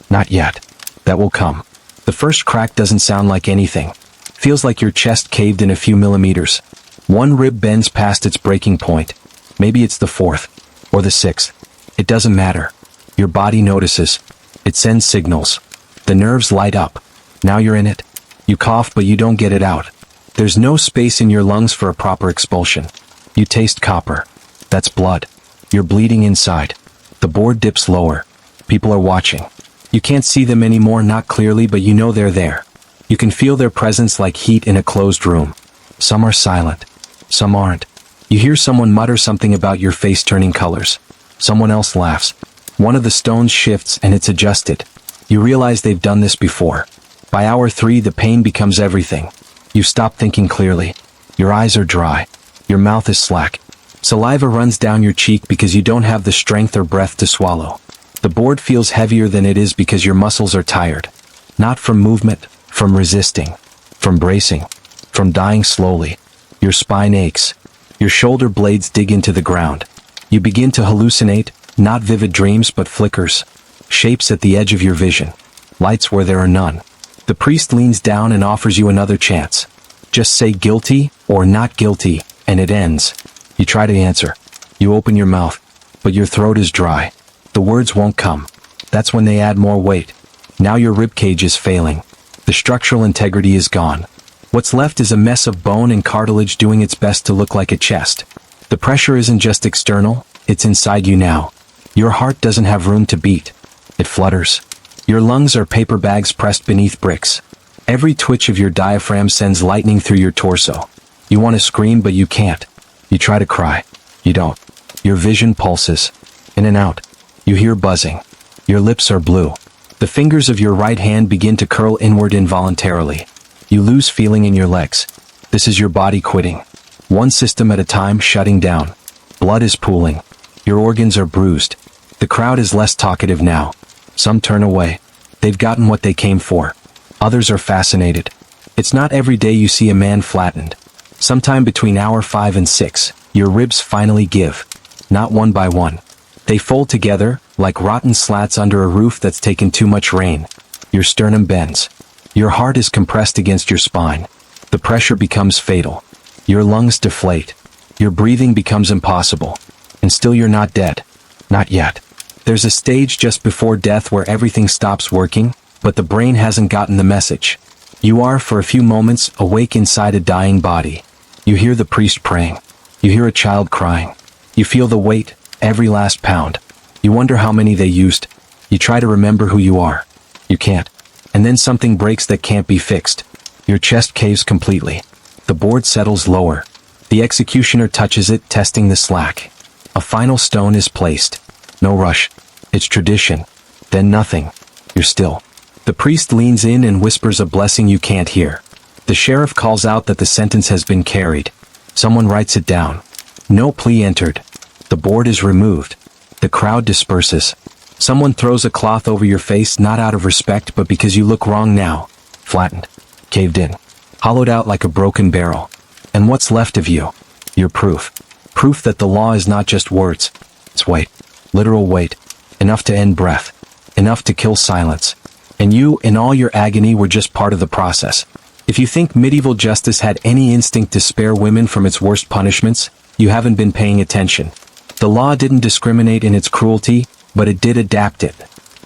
Not yet. That will come. The first crack doesn't sound like anything. Feels like your chest caved in a few millimeters. One rib bends past its breaking point. Maybe it's the fourth. Or the sixth. It doesn't matter. Your body notices. It sends signals. The nerves light up. Now you're in it. You cough but you don't get it out. There's no space in your lungs for a proper expulsion. You taste copper. That's blood. You're bleeding inside. The board dips lower. People are watching. You can't see them anymore, not clearly, but you know they're there. You can feel their presence like heat in a closed room. Some are silent. Some aren't. You hear someone mutter something about your face turning colors. Someone else laughs. One of the stones shifts and it's adjusted. You realize they've done this before. By hour 3, the pain becomes everything. You stop thinking clearly. Your eyes are dry. Your mouth is slack. Saliva runs down your cheek because you don't have the strength or breath to swallow. The board feels heavier than it is because your muscles are tired. Not from movement, from resisting, from bracing, from dying slowly. Your spine aches. Your shoulder blades dig into the ground. You begin to hallucinate, not vivid dreams but flickers. Shapes at the edge of your vision. Lights where there are none. The priest leans down and offers you another chance. Just say guilty or not guilty, and it ends. You try to answer. You open your mouth, but your throat is dry. The words won't come. That's when they add more weight. Now your ribcage is failing. The structural integrity is gone. What's left is a mess of bone and cartilage doing its best to look like a chest. The pressure isn't just external, it's inside you now. Your heart doesn't have room to beat. It flutters. Your lungs are paper bags pressed beneath bricks. Every twitch of your diaphragm sends lightning through your torso. You want to scream but you can't. You try to cry. You don't. Your vision pulses. In and out. You hear buzzing. Your lips are blue. The fingers of your right hand begin to curl inward involuntarily. You lose feeling in your legs. This is your body quitting. One system at a time shutting down. Blood is pooling. Your organs are bruised. The crowd is less talkative now. Some turn away. They've gotten what they came for. Others are fascinated. It's not every day you see a man flattened. Sometime between hour 5 and 6, your ribs finally give. Not one by one. They fold together, like rotten slats under a roof that's taken too much rain. Your sternum bends. Your heart is compressed against your spine. The pressure becomes fatal. Your lungs deflate. Your breathing becomes impossible. And still you're not dead. Not yet. There's a stage just before death where everything stops working, but the brain hasn't gotten the message. You are, for a few moments, awake inside a dying body. You hear the priest praying. You hear a child crying. You feel the weight, every last pound. You wonder how many they used. You try to remember who you are. You can't. And then something breaks that can't be fixed. Your chest caves completely. The board settles lower. The executioner touches it, testing the slack. A final stone is placed. No rush. It's tradition. Then nothing. You're still. The priest leans in and whispers a blessing you can't hear. The sheriff calls out that the sentence has been carried. Someone writes it down. No plea entered. The board is removed. The crowd disperses. Someone throws a cloth over your face, not out of respect, but because you look wrong now. Flattened. Caved in. Hollowed out like a broken barrel. And what's left of you? Your proof. Proof that the law is not just words. It's weight. Literal weight. Enough to end breath. Enough to kill silence. And you, in all your agony, were just part of the process. If you think medieval justice had any instinct to spare women from its worst punishments, you haven't been paying attention. The law didn't discriminate in its cruelty, but it did adapt it.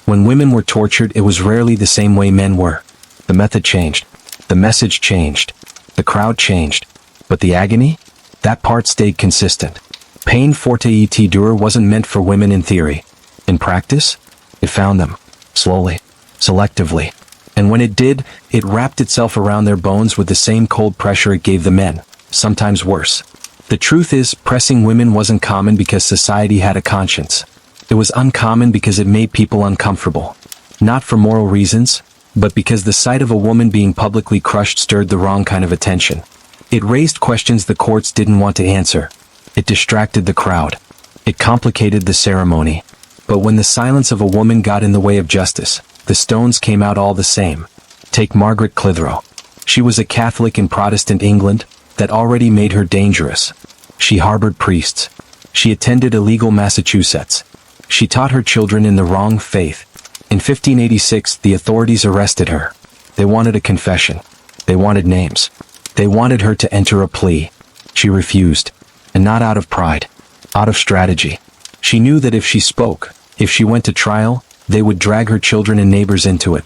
When women were tortured, it was rarely the same way men were. The method changed. The message changed. The crowd changed. But the agony? That part stayed consistent. Peine Forte et Dure wasn't meant for women in theory. In practice, it found them. Slowly. Selectively. And when it did, it wrapped itself around their bones with the same cold pressure it gave the men, sometimes worse. The truth is, pressing women wasn't common because society had a conscience. It was uncommon because it made people uncomfortable. Not for moral reasons, but because the sight of a woman being publicly crushed stirred the wrong kind of attention. It raised questions the courts didn't want to answer. It distracted the crowd. It complicated the ceremony. But when the silence of a woman got in the way of justice, the stones came out all the same. Take Margaret Clitheroe. She was a Catholic in Protestant England that already made her dangerous. She harbored priests. She attended illegal Massachusetts. She taught her children in the wrong faith. In 1586, the authorities arrested her. They wanted a confession. They wanted names. They wanted her to enter a plea. She refused. And not out of pride. Out of strategy. She knew that if she spoke, if she went to trial, they would drag her children and neighbors into it.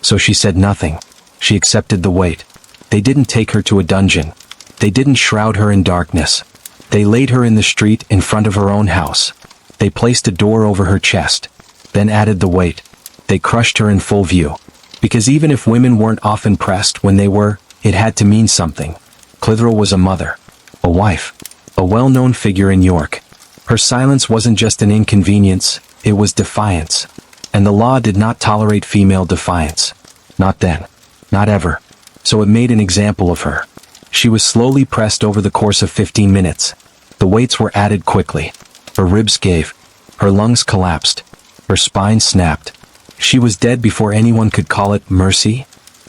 So she said nothing. She accepted the weight. They didn't take her to a dungeon. They didn't shroud her in darkness. They laid her in the street in front of her own house. They placed a door over her chest. Then added the weight. They crushed her in full view. Because even if women weren't often pressed when they were, it had to mean something. Clitheroe was a mother. A wife. A well-known figure in York. Her silence wasn't just an inconvenience, it was defiance. And the law did not tolerate female defiance. Not then. Not ever. So it made an example of her. She was slowly pressed over the course of 15 minutes. The weights were added quickly. Her ribs gave. Her lungs collapsed. Her spine snapped. She was dead before anyone could call it mercy.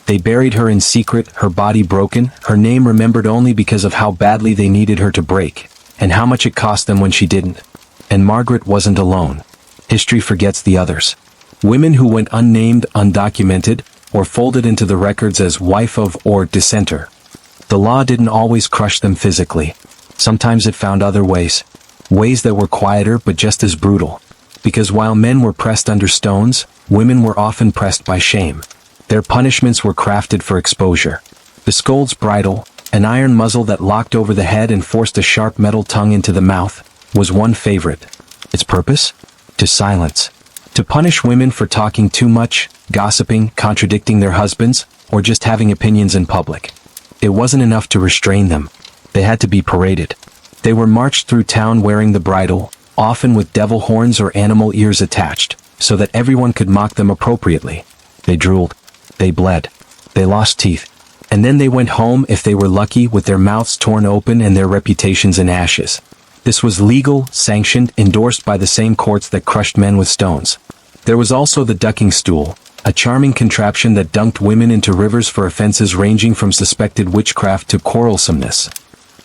They buried her in secret, her body broken, her name remembered only because of how badly they needed her to break, and how much it cost them when she didn't. And Margaret wasn't alone. History forgets the others. Women who went unnamed, undocumented, or folded into the records as wife of or dissenter. The law didn't always crush them physically. Sometimes it found other ways. Ways that were quieter but just as brutal. Because while men were pressed under stones, women were often pressed by shame. Their punishments were crafted for exposure. The scold's bridle, an iron muzzle that locked over the head and forced a sharp metal tongue into the mouth, was one favorite. Its purpose? To silence. To punish women for talking too much, gossiping, contradicting their husbands, or just having opinions in public. It wasn't enough to restrain them. They had to be paraded. They were marched through town wearing the bridle, often with devil horns or animal ears attached, so that everyone could mock them appropriately. They drooled. They bled. They lost teeth. And then they went home, if they were lucky, with their mouths torn open and their reputations in ashes. This was legal, sanctioned, endorsed by the same courts that crushed men with stones. There was also the ducking stool, a charming contraption that dunked women into rivers for offenses ranging from suspected witchcraft to quarrelsomeness.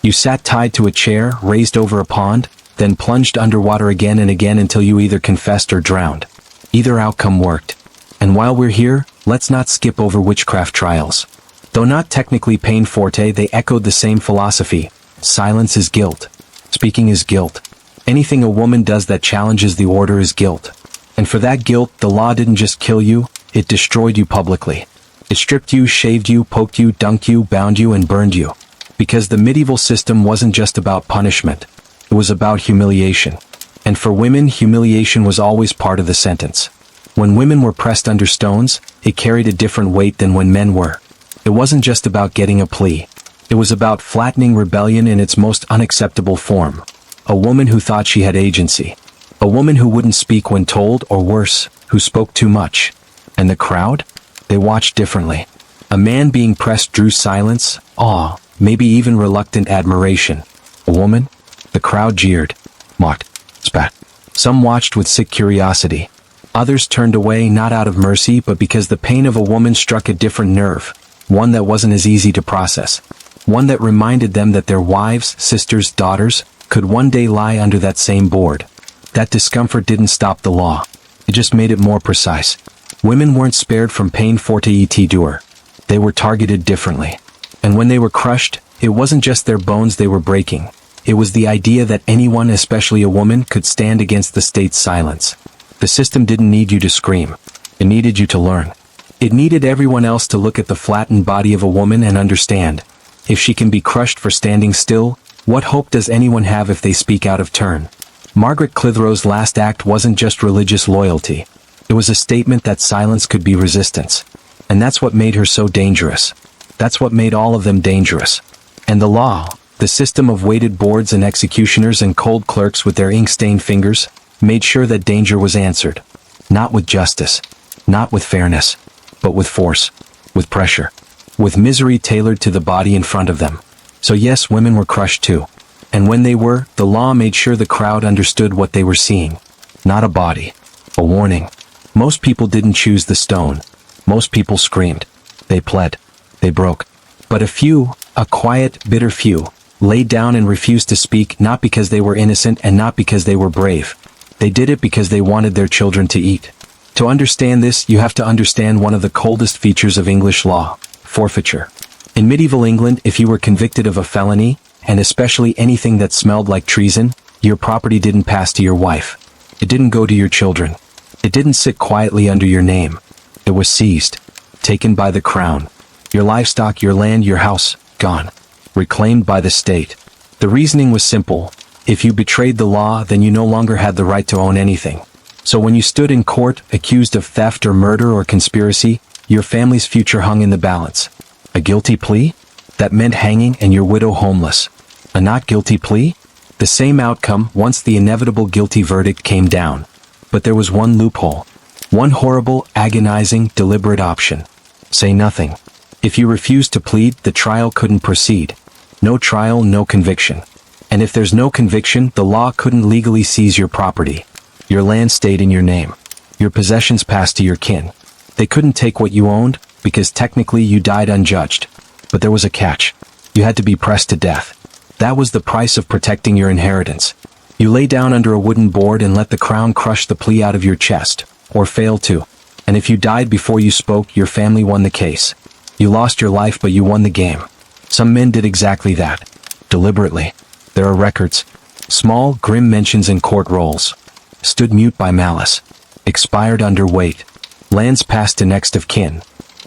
You sat tied to a chair, raised over a pond, then plunged underwater again and again until you either confessed or drowned. Either outcome worked. And while we're here, let's not skip over witchcraft trials. Though not technically Peine Forte, they echoed the same philosophy. Silence is guilt. Speaking is guilt. Anything a woman does that challenges the order is guilt. And for that guilt, the law didn't just kill you, it destroyed you publicly. It stripped you, shaved you, poked you, dunked you, bound you, and burned you. Because the medieval system wasn't just about punishment. It was about humiliation. And for women, humiliation was always part of the sentence. When women were pressed under stones, it carried a different weight than when men were. It wasn't just about getting a plea. It was about flattening rebellion in its most unacceptable form. A woman who thought she had agency. A woman who wouldn't speak when told, or worse, who spoke too much. And the crowd? They watched differently. A man being pressed drew silence, awe, maybe even reluctant admiration. A woman? The crowd jeered, mocked, spat. Some watched with sick curiosity. Others turned away not out of mercy but because the pain of a woman struck a different nerve, one that wasn't as easy to process. One that reminded them that their wives, sisters, daughters, could one day lie under that same board. That discomfort didn't stop the law. It just made it more precise. Women weren't spared from Peine Forte et Dure. They were targeted differently. And when they were crushed, it wasn't just their bones they were breaking. It was the idea that anyone, especially a woman, could stand against the state's silence. The system didn't need you to scream. It needed you to learn. It needed everyone else to look at the flattened body of a woman and understand. If she can be crushed for standing still, what hope does anyone have if they speak out of turn? Margaret Clitheroe's last act wasn't just religious loyalty. It was a statement that silence could be resistance. And that's what made her so dangerous. That's what made all of them dangerous. And the law, the system of weighted boards and executioners and cold clerks with their ink-stained fingers, made sure that danger was answered. Not with justice, not with fairness, but with force, with pressure, with misery tailored to the body in front of them. So yes, women were crushed too. And when they were, the law made sure the crowd understood what they were seeing. Not a body, a warning. Most people didn't choose the stone. Most people screamed. They pled. They broke. But a few, a quiet, bitter few, laid down and refused to speak, not because they were innocent and not because they were brave. They did it because they wanted their children to eat. To understand this, you have to understand one of the coldest features of English law: forfeiture. In medieval England, if you were convicted of a felony, and especially anything that smelled like treason, your property didn't pass to your wife. It didn't go to your children. It didn't sit quietly under your name. It was seized, taken by the crown. Your livestock, your land, your house, gone. Reclaimed by the state. The reasoning was simple. If you betrayed the law, then you no longer had the right to own anything. So when you stood in court, accused of theft or murder or conspiracy, your family's future hung in the balance. A guilty plea? That meant hanging and your widow homeless. A not guilty plea? The same outcome once the inevitable guilty verdict came down. But there was one loophole. One horrible, agonizing, deliberate option. Say nothing. If you refused to plead, the trial couldn't proceed. No trial, no conviction. And if there's no conviction, the law couldn't legally seize your property. Your land stayed in your name. Your possessions passed to your kin. They couldn't take what you owned, because technically you died unjudged. But there was a catch. You had to be pressed to death. That was the price of protecting your inheritance. You lay down under a wooden board and let the crown crush the plea out of your chest, or fail to. And if you died before you spoke, your family won the case. You lost your life, but you won the game. Some men did exactly that. Deliberately. There are records. Small, grim mentions in court rolls. Stood mute by malice. Expired under weight. Lands passed to next of kin.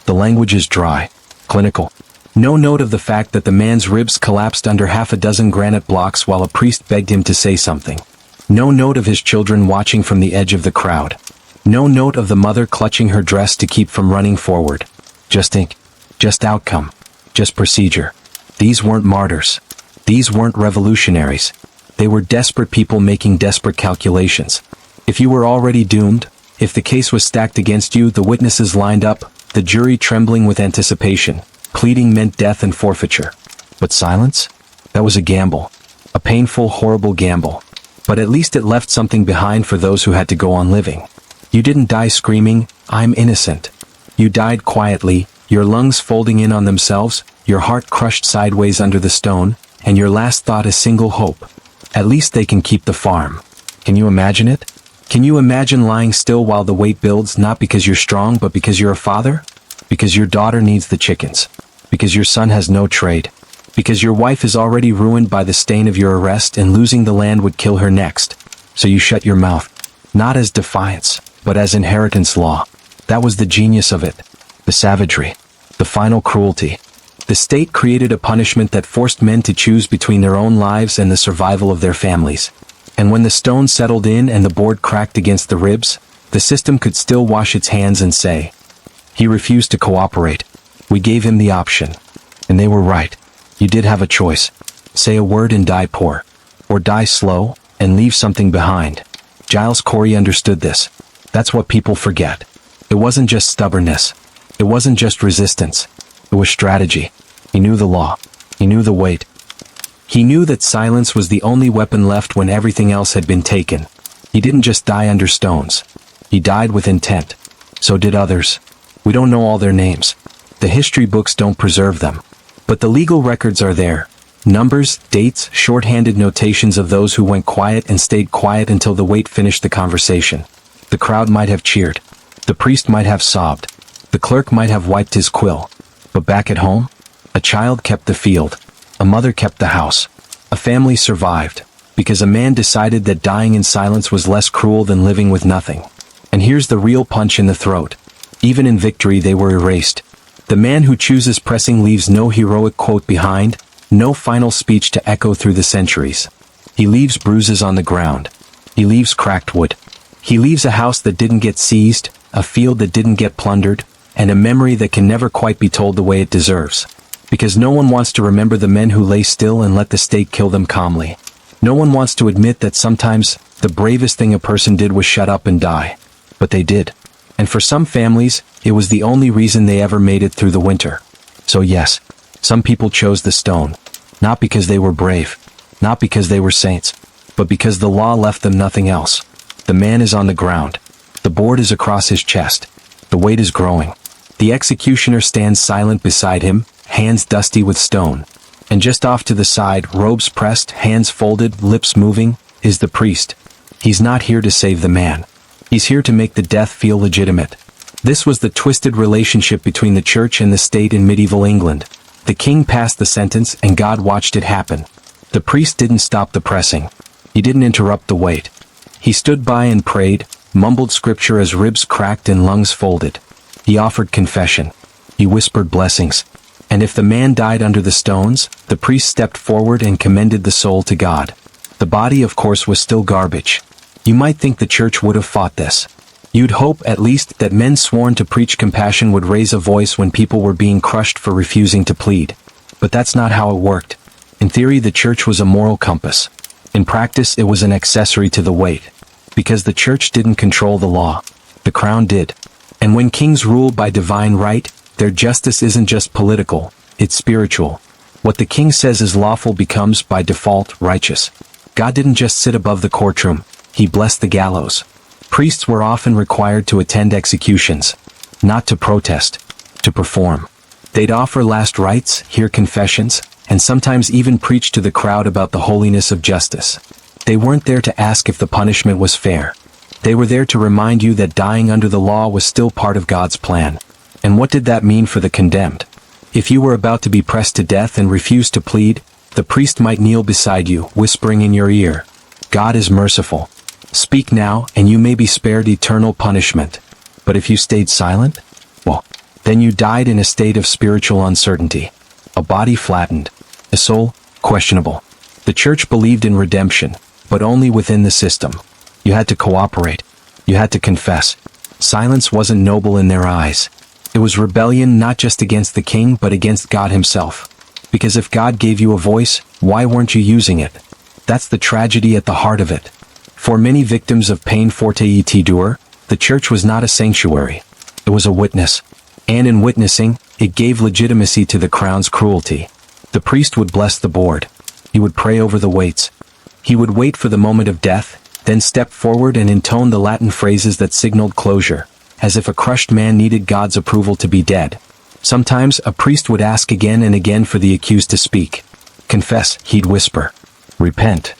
The language is dry. Clinical. No note of the fact that the man's ribs collapsed under half a dozen granite blocks while a priest begged him to say something. No note of his children watching from the edge of the crowd. No note of the mother clutching her dress to keep from running forward. Just ink. Just outcome. Just procedure. These weren't martyrs. These weren't revolutionaries. They were desperate people making desperate calculations. If you were already doomed, if the case was stacked against you, the witnesses lined up, the jury trembling with anticipation. Pleading meant death and forfeiture. But silence? That was a gamble. A painful, horrible gamble. But at least it left something behind for those who had to go on living. You didn't die screaming, "I'm innocent." You died quietly, your lungs folding in on themselves, your heart crushed sideways under the stone, and your last thought a single hope. At least they can keep the farm. Can you imagine it? Can you imagine lying still while the weight builds, not because you're strong but because you're a father? Because your daughter needs the chickens. Because your son has no trade. Because your wife is already ruined by the stain of your arrest and losing the land would kill her next. So you shut your mouth. Not as defiance, but as inheritance law. That was the genius of it. The savagery. The final cruelty. The state created a punishment that forced men to choose between their own lives and the survival of their families. And when the stone settled in and the board cracked against the ribs, the system could still wash its hands and say, "He refused to cooperate. We gave him the option." And they were right. You did have a choice. Say a word and die poor. Or die slow and leave something behind. Giles Corey understood this. That's what people forget. It wasn't just stubbornness. It wasn't just resistance. It was strategy. He knew the law. He knew the weight. He knew that silence was the only weapon left when everything else had been taken. He didn't just die under stones. He died with intent. So did others. We don't know all their names. The history books don't preserve them. But the legal records are there. Numbers, dates, shorthanded notations of those who went quiet and stayed quiet until the wait finished the conversation. The crowd might have cheered. The priest might have sobbed. The clerk might have wiped his quill. But back at home, a child kept the field. A mother kept the house. A family survived, because a man decided that dying in silence was less cruel than living with nothing. And here's the real punch in the throat. Even in victory they were erased. The man who chooses pressing leaves no heroic quote behind, no final speech to echo through the centuries. He leaves bruises on the ground. He leaves cracked wood. He leaves a house that didn't get seized, a field that didn't get plundered, and a memory that can never quite be told the way it deserves. Because no one wants to remember the men who lay still and let the state kill them calmly. No one wants to admit that sometimes the bravest thing a person did was shut up and die. But they did. And for some families, it was the only reason they ever made it through the winter. So yes, some people chose the stone. Not because they were brave. Not because they were saints. But because the law left them nothing else. The man is on the ground. The board is across his chest. The weight is growing. The executioner stands silent beside him, hands dusty with stone. And just off to the side, robes pressed, hands folded, lips moving, is the priest. He's not here to save the man. He's here to make the death feel legitimate. This was the twisted relationship between the church and the state in medieval England. The king passed the sentence and God watched it happen. The priest didn't stop the pressing. He didn't interrupt the wait. He stood by and prayed, mumbled scripture as ribs cracked and lungs folded. He offered confession. He whispered blessings. And if the man died under the stones, the priest stepped forward and commended the soul to God. The body, of course, was still garbage. You might think the church would have fought this. You'd hope, at least, that men sworn to preach compassion would raise a voice when people were being crushed for refusing to plead. But that's not how it worked. In theory, the church was a moral compass. In practice, it was an accessory to the weight. Because the church didn't control the law. The crown did. And when kings rule by divine right, their justice isn't just political, it's spiritual. What the king says is lawful becomes, by default, righteous. God didn't just sit above the courtroom, he blessed the gallows. Priests were often required to attend executions. Not to protest, to perform. They'd offer last rites, hear confessions, and sometimes even preach to the crowd about the holiness of justice. They weren't there to ask if the punishment was fair. They were there to remind you that dying under the law was still part of God's plan. And what did that mean for the condemned? If you were about to be pressed to death and refused to plead, the priest might kneel beside you, whispering in your ear, "God is merciful. Speak now, and you may be spared eternal punishment." But if you stayed silent, well, then you died in a state of spiritual uncertainty. A body flattened. A soul questionable. The church believed in redemption, but only within the system. You had to cooperate. You had to confess. Silence wasn't noble in their eyes. It was rebellion not just against the king but against God himself. Because if God gave you a voice, why weren't you using it? That's the tragedy at the heart of it. For many victims of Peine Forte et Dure, the church was not a sanctuary. It was a witness. And in witnessing, it gave legitimacy to the crown's cruelty. The priest would bless the board. He would pray over the weights. He would wait for the moment of death, then step forward and intone the Latin phrases that signaled closure, as if a crushed man needed God's approval to be dead. Sometimes a priest would ask again and again for the accused to speak. "Confess," he'd whisper. "Repent.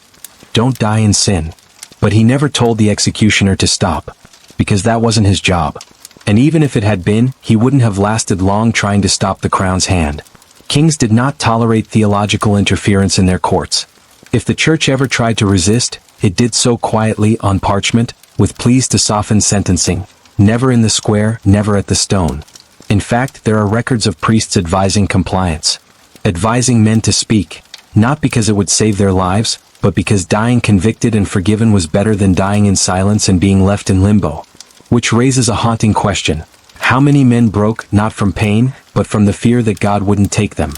Don't die in sin." But he never told the executioner to stop, because that wasn't his job. And even if it had been, he wouldn't have lasted long trying to stop the crown's hand. Kings did not tolerate theological interference in their courts. If the church ever tried to resist, it did so quietly on parchment, with pleas to soften sentencing, never in the square, never at the stone. In fact, there are records of priests advising compliance, advising men to speak, not because it would save their lives, but because dying convicted and forgiven was better than dying in silence and being left in limbo. Which raises a haunting question. How many men broke, not from pain, but from the fear that God wouldn't take them?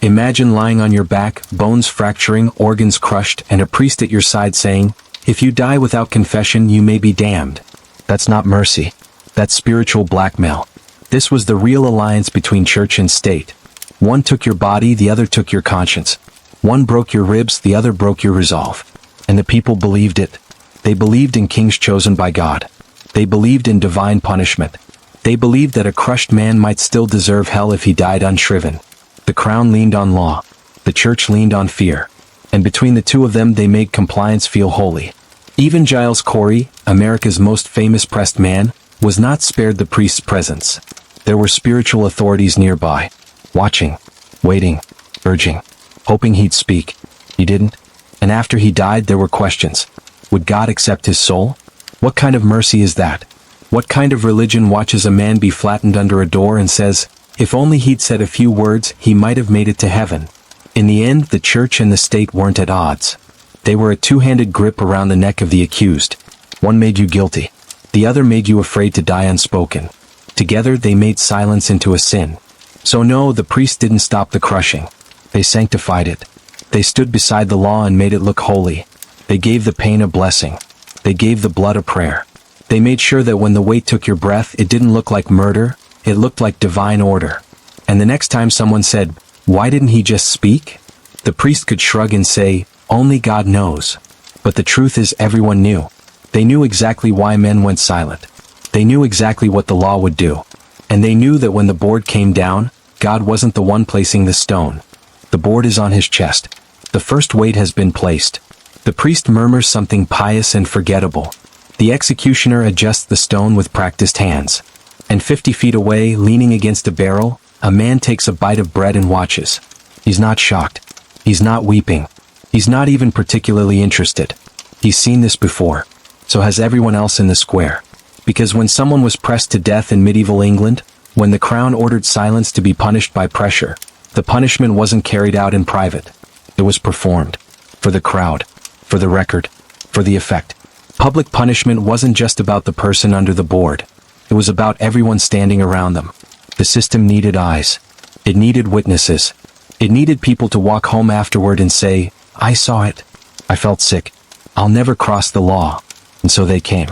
Imagine lying on your back, bones fracturing, organs crushed, and a priest at your side saying, "If you die without confession, you may be damned." That's not mercy. That's spiritual blackmail. This was the real alliance between church and state. One took your body, the other took your conscience. One broke your ribs, the other broke your resolve. And the people believed it. They believed in kings chosen by God. They believed in divine punishment. They believed that a crushed man might still deserve hell if he died unshriven. The crown leaned on law. The church leaned on fear. And between the two of them they made compliance feel holy. Even Giles Corey, America's most famous pressed man, was not spared the priest's presence. There were spiritual authorities nearby, watching, waiting, urging, hoping he'd speak. He didn't. And after he died there were questions. Would God accept his soul? What kind of mercy is that? What kind of religion watches a man be flattened under a door and says, if only he'd said a few words, he might have made it to heaven? In the end, the church and the state weren't at odds. They were a two-handed grip around the neck of the accused. One made you guilty. The other made you afraid to die unspoken. Together they made silence into a sin. So no, the priest didn't stop the crushing. They sanctified it. They stood beside the law and made it look holy. They gave the pain a blessing. They gave the blood a prayer. They made sure that when the weight took your breath, it didn't look like murder, it looked like divine order. And the next time someone said, "Why didn't he just speak?" the priest could shrug and say, "Only God knows." But the truth is everyone knew. They knew exactly why men went silent. They knew exactly what the law would do. And they knew that when the board came down, God wasn't the one placing the stone. The board is on his chest. The first weight has been placed. The priest murmurs something pious and forgettable. The executioner adjusts the stone with practiced hands. And 50 feet away, leaning against a barrel, a man takes a bite of bread and watches. He's not shocked. He's not weeping. He's not even particularly interested. He's seen this before. So has everyone else in the square. Because when someone was pressed to death in medieval England, when the crown ordered silence to be punished by pressure, the punishment wasn't carried out in private. It was performed. For the crowd. For the record. For the effect. Public punishment wasn't just about the person under the board. It was about everyone standing around them. The system needed eyes. It needed witnesses. It needed people to walk home afterward and say, "I saw it. I felt sick. I'll never cross the law." And so they came.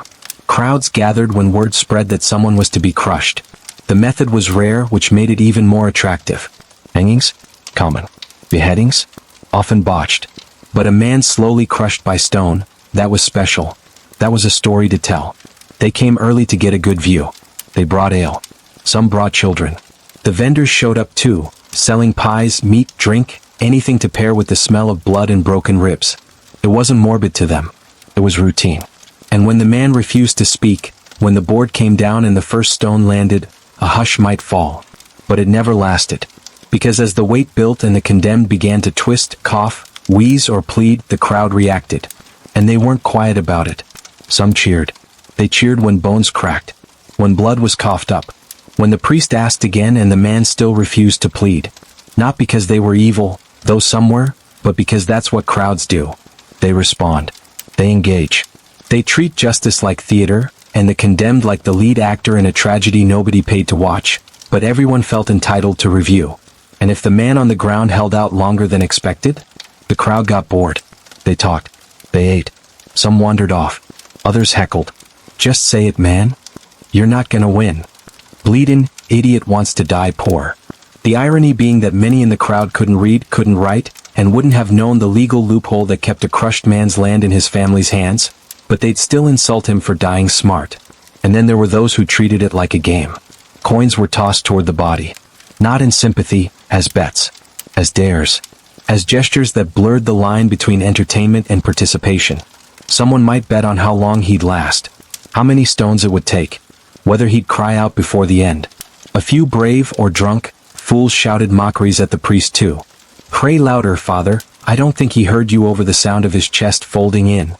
Crowds gathered when word spread that someone was to be crushed. The method was rare, which made it even more attractive. Hangings? Common. Beheadings? Often botched. But a man slowly crushed by stone, that was special. That was a story to tell. They came early to get a good view. They brought ale. Some brought children. The vendors showed up too, selling pies, meat, drink, anything to pair with the smell of blood and broken ribs. It wasn't morbid to them. It was routine. And when the man refused to speak, when the board came down and the first stone landed, a hush might fall. But it never lasted. Because as the weight built and the condemned began to twist, cough, wheeze or plead, the crowd reacted. And they weren't quiet about it. Some cheered. They cheered when bones cracked. When blood was coughed up. When the priest asked again and the man still refused to plead. Not because they were evil, though some were, but because that's what crowds do. They respond. They engage. They treat justice like theater, and the condemned like the lead actor in a tragedy nobody paid to watch, but everyone felt entitled to review. And if the man on the ground held out longer than expected, the crowd got bored. They talked. They ate. Some wandered off. Others heckled. "Just say it, man. You're not gonna win. Bleedin' idiot wants to die poor." The irony being that many in the crowd couldn't read, couldn't write, and wouldn't have known the legal loophole that kept a crushed man's land in his family's hands, but they'd still insult him for dying smart. And then there were those who treated it like a game. Coins were tossed toward the body. Not in sympathy, as bets. As dares. As gestures that blurred the line between entertainment and participation. Someone might bet on how long he'd last. How many stones it would take. Whether he'd cry out before the end. A few brave or drunk, Fools shouted mockeries at the priest too. "Pray louder, Father, I don't think he heard you," over the sound of his chest folding in.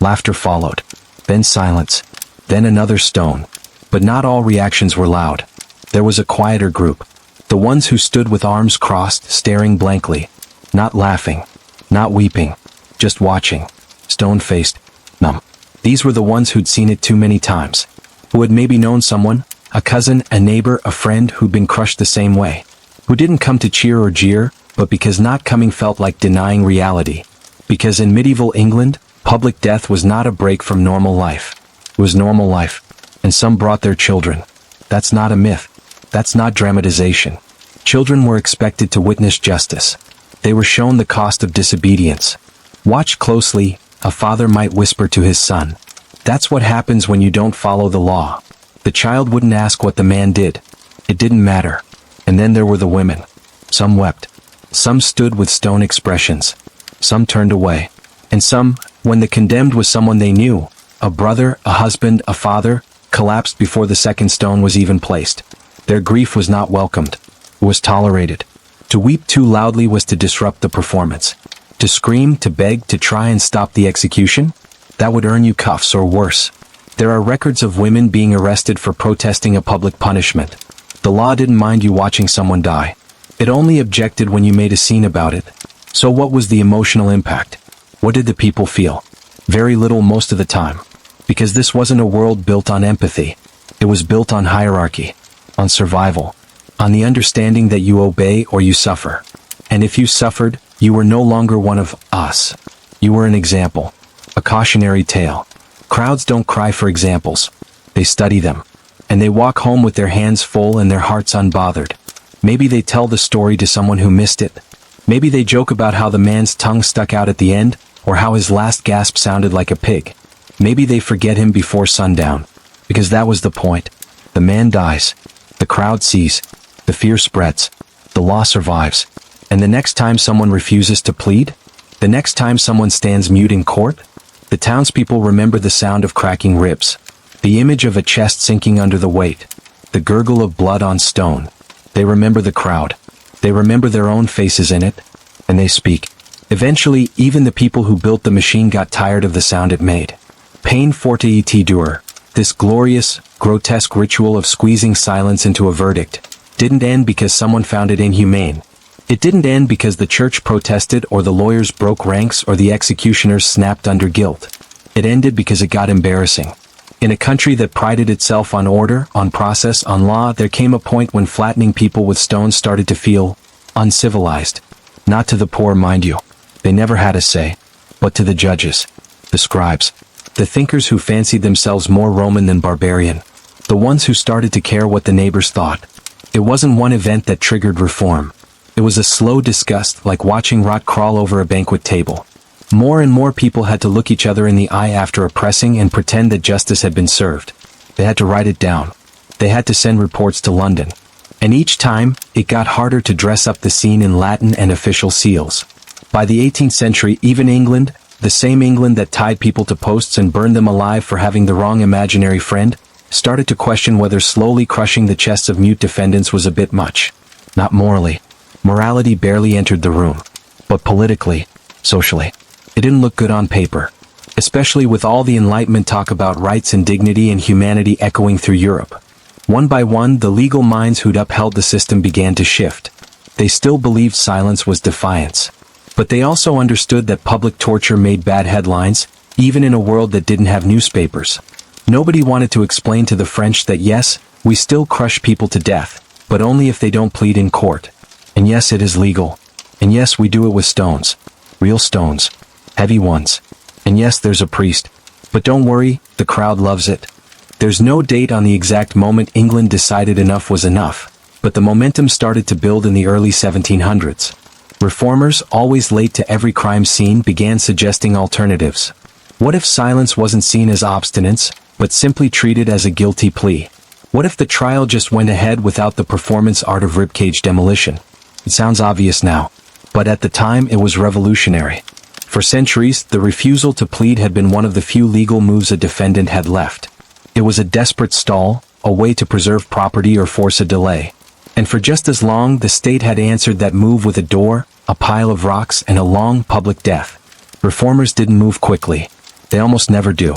Laughter followed. Then silence. Then another stone. But not all reactions were loud. There was a quieter group. The ones who stood with arms crossed, staring blankly. Not laughing. Not weeping. Just watching. Stone-faced. Numb. These were the ones who'd seen it too many times. Who had maybe known someone, a cousin, a neighbor, a friend who'd been crushed the same way. Who didn't come to cheer or jeer, but because not coming felt like denying reality. Because in medieval England, public death was not a break from normal life. It was normal life. And some brought their children. That's not a myth. That's not dramatization. Children were expected to witness justice. They were shown the cost of disobedience. Watch closely, a father might whisper to his son. That's what happens when you don't follow the law. The child wouldn't ask what the man did. It didn't matter. And then there were the women. Some wept. Some stood with stone expressions. Some turned away. And some, when the condemned was someone they knew, a brother, a husband, a father, collapsed before the second stone was even placed. Their grief was not welcomed. It was tolerated. To weep too loudly was to disrupt the performance. To scream, to beg, to try and stop the execution? That would earn you cuffs or worse. There are records of women being arrested for protesting a public punishment. The law didn't mind you watching someone die. It only objected when you made a scene about it. So what was the emotional impact? What did the people feel? Very little most of the time. Because this wasn't a world built on empathy. It was built on hierarchy. On survival. On the understanding that you obey or you suffer. And if you suffered, you were no longer one of us. You were an example. A cautionary tale. Crowds don't cry for examples. They study them. And they walk home with their hands full and their hearts unbothered. Maybe they tell the story to someone who missed it. Maybe they joke about how the man's tongue stuck out at the end, or how his last gasp sounded like a pig. Maybe they forget him before sundown. Because that was the point. The man dies. The crowd sees. The fear spreads. The law survives. And the next time someone refuses to plead? The next time someone stands mute in court? The townspeople remember the sound of cracking ribs. The image of a chest sinking under the weight. The gurgle of blood on stone. They remember the crowd. They remember their own faces in it. And they speak. Eventually, even the people who built the machine got tired of the sound it made. Peine Forte et Dure. This glorious, grotesque ritual of squeezing silence into a verdict didn't end because someone found it inhumane. It didn't end because the church protested or the lawyers broke ranks or the executioners snapped under guilt. It ended because it got embarrassing. In a country that prided itself on order, on process, on law, there came a point when flattening people with stones started to feel uncivilized. Not to the poor, mind you. They never had a say. But to the judges. The scribes. The thinkers who fancied themselves more Roman than barbarian. The ones who started to care what the neighbors thought. It wasn't one event that triggered reform. It was a slow disgust, like watching rot crawl over a banquet table. More and more people had to look each other in the eye after oppressing and pretend that justice had been served. They had to write it down. They had to send reports to London. And each time, it got harder to dress up the scene in Latin and official seals. By the 18th century, even England, the same England that tied people to posts and burned them alive for having the wrong imaginary friend, started to question whether slowly crushing the chests of mute defendants was a bit much. Not morally. Morality barely entered the room. But politically, socially, it didn't look good on paper. Especially with all the Enlightenment talk about rights and dignity and humanity echoing through Europe. One by one, the legal minds who'd upheld the system began to shift. They still believed silence was defiance. But they also understood that public torture made bad headlines, even in a world that didn't have newspapers. Nobody wanted to explain to the French that yes, we still crush people to death, but only if they don't plead in court. And yes, it is legal. And yes, we do it with stones. Real stones. Heavy ones. And yes, there's a priest. But don't worry, the crowd loves it. There's no date on the exact moment England decided enough was enough, but the momentum started to build in the early 1700s. Reformers, always late to every crime scene, began suggesting alternatives. What if silence wasn't seen as obstinance, but simply treated as a guilty plea? What if the trial just went ahead without the performance art of ribcage demolition? It sounds obvious now, but at the time it was revolutionary. For centuries, the refusal to plead had been one of the few legal moves a defendant had left. It was a desperate stall, a way to preserve property or force a delay. And for just as long, the state had answered that move with a door, a pile of rocks, and a long public death. Reformers didn't move quickly. They almost never do.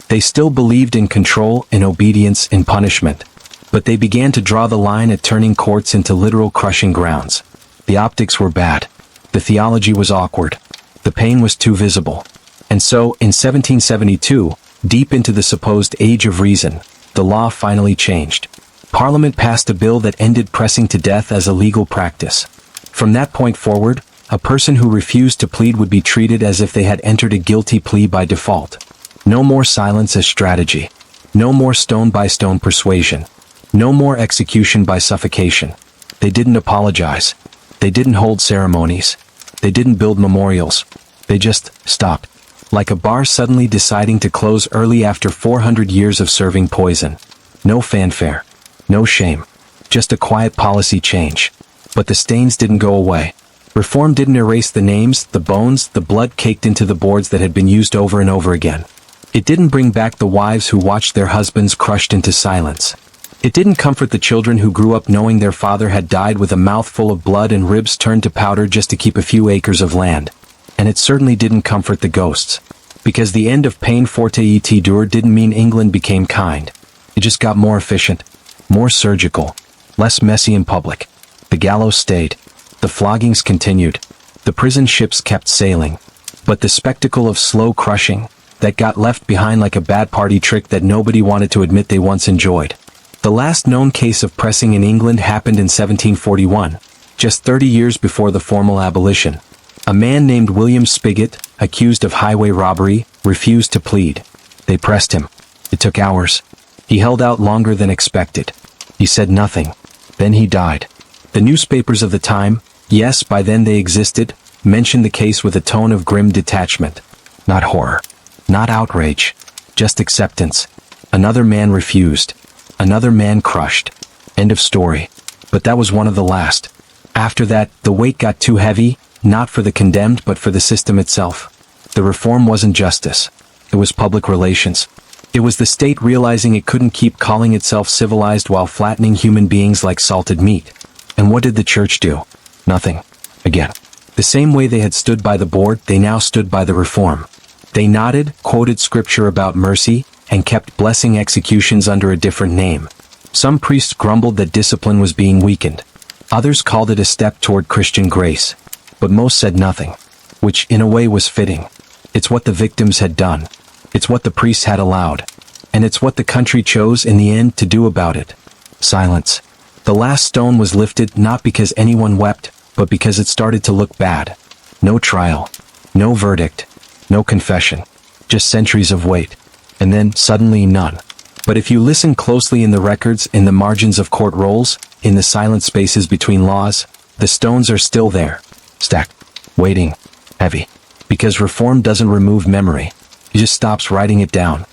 They still believed in control, in obedience, in punishment. But they began to draw the line at turning courts into literal crushing grounds. The optics were bad. The theology was awkward. The pain was too visible. And so, in 1772, deep into the supposed Age of Reason, the law finally changed. Parliament passed a bill that ended pressing to death as a legal practice. From that point forward, a person who refused to plead would be treated as if they had entered a guilty plea by default. No more silence as strategy. No more stone-by-stone persuasion. No more execution by suffocation. They didn't apologize. They didn't hold ceremonies. They didn't build memorials. They just stopped. Like a bar suddenly deciding to close early after 400 years of serving poison. No fanfare. No shame. Just a quiet policy change. But the stains didn't go away. Reform didn't erase the names, the bones, the blood caked into the boards that had been used over and over again. It didn't bring back the wives who watched their husbands crushed into silence. It didn't comfort the children who grew up knowing their father had died with a mouthful of blood and ribs turned to powder just to keep a few acres of land. And it certainly didn't comfort the ghosts. Because the end of Peine Forte et Dure didn't mean England became kind. It just got more efficient, more surgical, less messy in public. The gallows stayed. The floggings continued. The prison ships kept sailing. But the spectacle of slow crushing, that got left behind like a bad party trick that nobody wanted to admit they once enjoyed. The last known case of pressing in England happened in 1741, just 30 years before the formal abolition. A man named William Spigot, accused of highway robbery, refused to plead. They pressed him. It took hours. He held out longer than expected. He said nothing. Then he died. The newspapers of the time, yes, by then they existed, mentioned the case with a tone of grim detachment. Not horror. Not outrage. Just acceptance. Another man refused. Another man crushed. End of story. But that was one of the last. After that, the weight got too heavy, not for the condemned but for the system itself. The reform wasn't justice. It was public relations. It was the state realizing it couldn't keep calling itself civilized while flattening human beings like salted meat. And what did the church do? Nothing. Again. The same way they had stood by the board, they now stood by the reform. They nodded, quoted scripture about mercy, and kept blessing executions under a different name. Some priests grumbled that discipline was being weakened. Others called it a step toward Christian grace. But most said nothing. Which, in a way, was fitting. It's what the victims had done. It's what the priests had allowed. And it's what the country chose in the end to do about it. Silence. The last stone was lifted not because anyone wept, but because it started to look bad. No trial. No verdict. No confession. Just centuries of wait. And then, suddenly, none. But if you listen closely in the records, in the margins of court rolls, in the silent spaces between laws, the stones are still there. Stacked. Waiting. Heavy. Because reform doesn't remove memory. It just stops writing it down.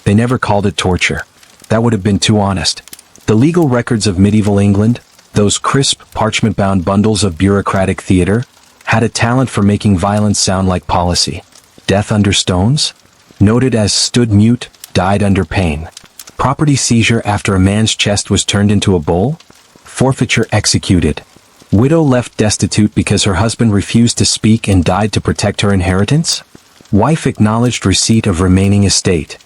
They never called it torture. That would have been too honest. The legal records of medieval England, those crisp, parchment-bound bundles of bureaucratic theater, had a talent for making violence sound like policy. Death under stones? Noted as stood mute, died under pain. Property seizure after a man's chest was turned into a bowl? Forfeiture executed. Widow left destitute because her husband refused to speak and died to protect her inheritance? Wife acknowledged receipt of remaining estate.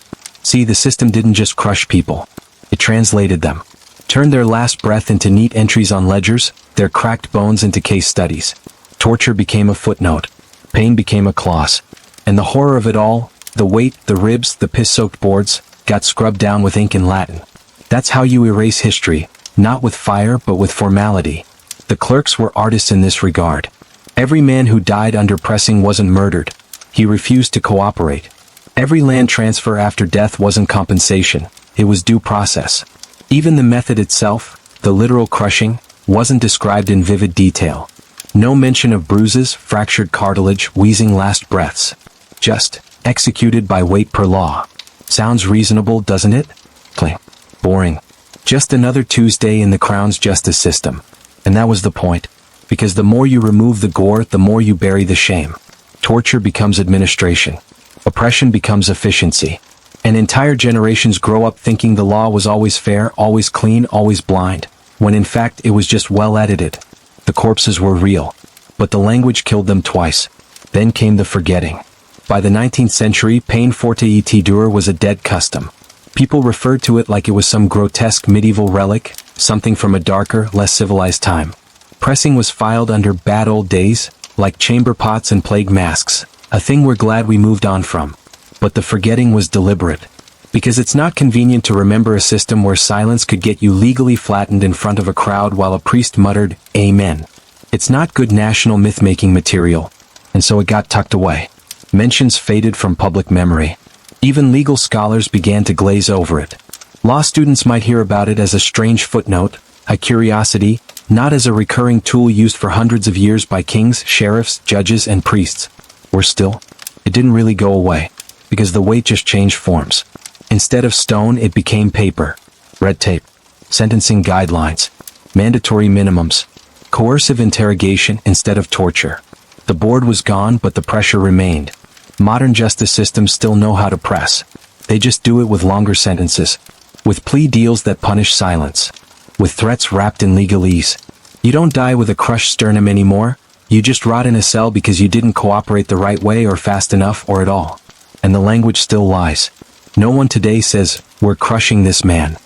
See, the system didn't just crush people. It translated them. Turned their last breath into neat entries on ledgers, their cracked bones into case studies. Torture became a footnote. Pain became a clause. And the horror of it all, the weight, the ribs, the piss-soaked boards, got scrubbed down with ink and Latin. That's how you erase history, not with fire but with formality. The clerks were artists in this regard. Every man who died under pressing wasn't murdered. He refused to cooperate. Every land transfer after death wasn't compensation. It was due process. Even the method itself, the literal crushing, wasn't described in vivid detail. No mention of bruises, fractured cartilage, wheezing last breaths. Just, executed by weight per law. Sounds reasonable, doesn't it? Cling. Boring. Just another Tuesday in the Crown's justice system. And that was the point. Because the more you remove the gore, the more you bury the shame. Torture becomes administration. Oppression becomes efficiency. And entire generations grow up thinking the law was always fair, always clean, always blind. when in fact it was just well edited. The corpses were real, but the language killed them twice. Then came the forgetting. By the 19th century, Peine Forte et Dure was a dead custom. People referred to it like it was some grotesque medieval relic, something from a darker, less civilized time. Pressing was filed under bad old days, like chamber pots and plague masks, a thing we're glad we moved on from. But the forgetting was deliberate. Because it's not convenient to remember a system where silence could get you legally flattened in front of a crowd while a priest muttered, "Amen." It's not good national myth-making material, and so it got tucked away. Mentions faded from public memory. Even legal scholars began to glaze over it. Law students might hear about it as a strange footnote, a curiosity, not as a recurring tool used for hundreds of years by kings, sheriffs, judges, and priests. Worse still, it didn't really go away, because the weight just changed forms. Instead of stone, it became paper, red tape, sentencing guidelines, mandatory minimums, coercive interrogation instead of torture. The board was gone, but the pressure remained. Modern justice systems still know how to press. They just do it with longer sentences, with plea deals that punish silence, with threats wrapped in legalese. You don't die with a crushed sternum anymore, you just rot in a cell because you didn't cooperate the right way or fast enough or at all. And the language still lies. No one today says, "We're crushing this man."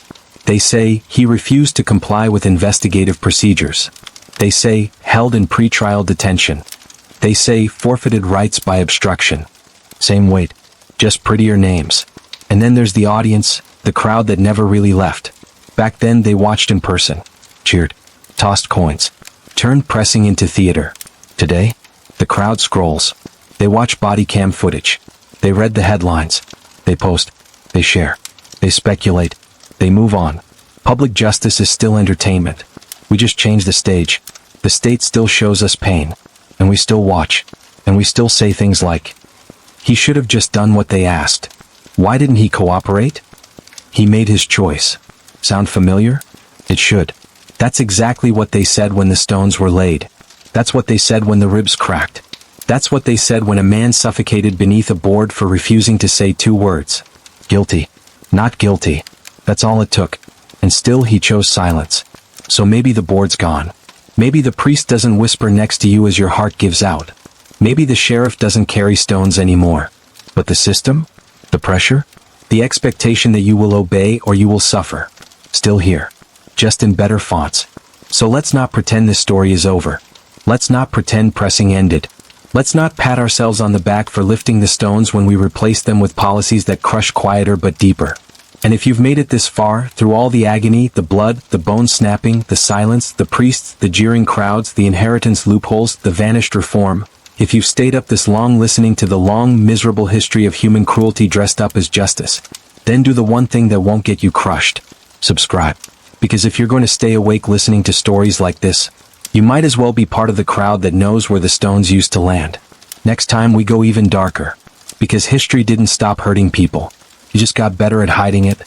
They say, "He refused to comply with investigative procedures." They say, "Held in pretrial detention." They say, "Forfeited rights by obstruction." Same weight, just prettier names. And then there's the audience, the crowd that never really left. Back then they watched in person, cheered, tossed coins, turned pressing into theater. Today, the crowd scrolls. They watch body cam footage. They read the headlines. They post. They share. They speculate. They move on. Public justice is still entertainment. We just change the stage. The state still shows us pain. And we still watch. And we still say things like, "He should have just done what they asked. Why didn't he cooperate? He made his choice." Sound familiar? It should. That's exactly what they said when the stones were laid. That's what they said when the ribs cracked. That's what they said when a man suffocated beneath a board for refusing to say two words. Guilty. Not guilty. That's all it took. And still he chose silence. So maybe the board's gone. Maybe the priest doesn't whisper next to you as your heart gives out. Maybe the sheriff doesn't carry stones anymore. But the system? The pressure? The expectation that you will obey or you will suffer? Still here. Just in better fonts. So let's not pretend this story is over. Let's not pretend pressing ended. Let's not pat ourselves on the back for lifting the stones when we replace them with policies that crush quieter but deeper. And if you've made it this far, through all the agony, the blood, the bone snapping, the silence, the priests, the jeering crowds, the inheritance loopholes, the vanished reform, if you've stayed up this long listening to the long, miserable history of human cruelty dressed up as justice, then do the one thing that won't get you crushed. Subscribe. Because if you're going to stay awake listening to stories like this, you might as well be part of the crowd that knows where the stones used to land. Next time we go even darker. Because history didn't stop hurting people. You just got better at hiding it,